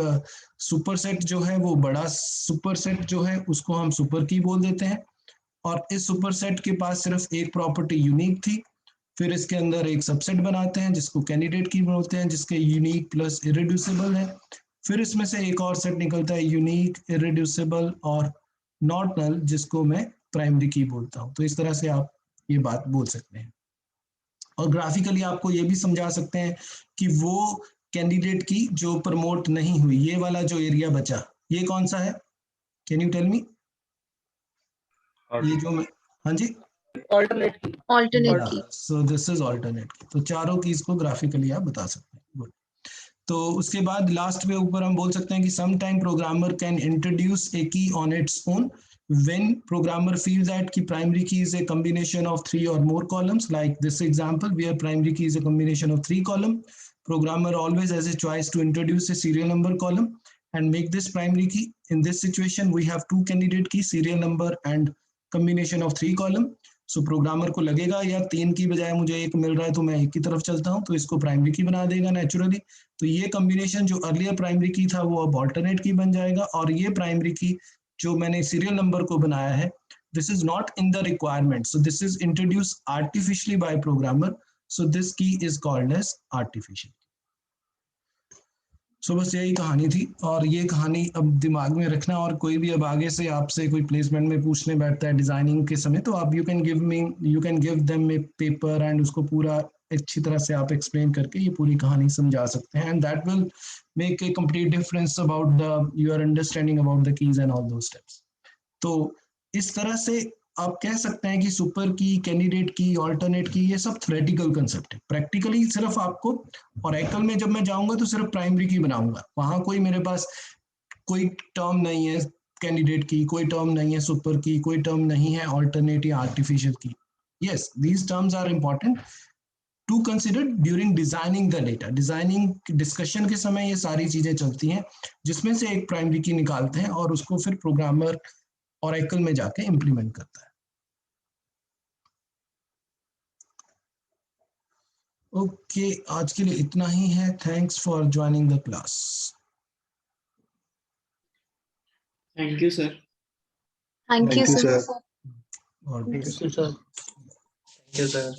सुपर सेट जो है, वो बड़ा सुपर सेट जो है उसको हम सुपर की बोल देते हैं, और इस सुपर सेट के पास सिर्फ एक प्रॉपर्टी यूनिक थी। फिर इसके अंदर एक सबसेट बनाते हैं जिसको कैंडिडेट की बोलते हैं, जिसके यूनिक प्लस इरेड्यूसिबल है। फिर इसमें से एक और सेट निकलता है यूनिक, इरेड्यूसिबल और नॉट नल, जिसको मैं प्राइमरी की बोलता हूँ। तो इस तरह से आप ये बात बोल सकते हैं, और ग्राफिकली आपको ये भी समझा सकते हैं कि वो कैंडिडेट की जो प्रमोट नहीं हुई, ये वाला जो एरिया बचा, ये कौन सा है? Can you tell me? ये जो मैं, हाँ जी, Alternate key. alternate key, so this is alternate key. तो चारों कीज को ग्राफिकली आप बता सकते हैं। गुड। तो उसके बाद लास्ट में ऊपर हम बोल सकते हैं कि some time programmer can introduce a key on its own when programmer feels that ki primary key is a combination of 3 or more columns, like this example where primary key is a combination of 3 column, programmer always has a choice to introduce a serial number column and make this primary key. In this situation we have two candidate key, serial number and combination of 3 column. So programmer को लगेगा यार 3 की बजाय मुझे एक मिल रहा है तो मैं एक की तरफ चलता हूँ, तो इसको प्राइमरी की बना देगा नेचुरली। तो ये कॉम्बिनेशन जो अर्लियर प्राइमरी की था वो अब ऑल्टरनेट की बन जाएगा, और ये प्राइमरी की जो मैंने सीरियल नंबर को बनाया है, this is not in the requirement, so this is introduce artificially by programmer, so this key is called as artificial. सो बस यही कहानी थी, और ये कहानी अब दिमाग में रखना, और कोई भी अब आगे से आपसे कोई प्लेसमेंट में पूछने बैठता है डिजाइनिंग के समय, तो आप you can give them A paper and उसको पूरा अच्छी तरह से आप एक्सप्लेन करके ये पूरी कहानी समझा सकते हैं, and that will make a complete difference about your understanding about the keys and all those steps. तो इस तरह से आप कह सकते हैं कि सुपर की, कैंडिडेट की, ऑल्टरनेट की, ये सब थ्योरेटिकल कंसेप्ट है। प्रैक्टिकली सिर्फ आपको ओरेकल में जब मैं जाऊंगा तो सिर्फ प्राइमरी की बनाऊंगा, वहां कोई मेरे पास कोई टर्म नहीं है कैंडिडेट की, कोई टर्म नहीं है सुपर की, कोई टर्म नहीं है ऑल्टरनेट या artificial key. Yes, these terms are important to consider during designing the data. Designing discussion के समय ये सारी चीजें चलती हैं, जिसमें से एक प्राइमरी की निकालते हैं और उसको फिर प्रोग्रामर ओरेकल में जाके इंप्लीमेंट करता है। ओके, आज के लिए इतना ही है। Thanks for joining the class. Thank you, sir. Thank you, sir. God Thank bless. you, sir. Thank you, sir.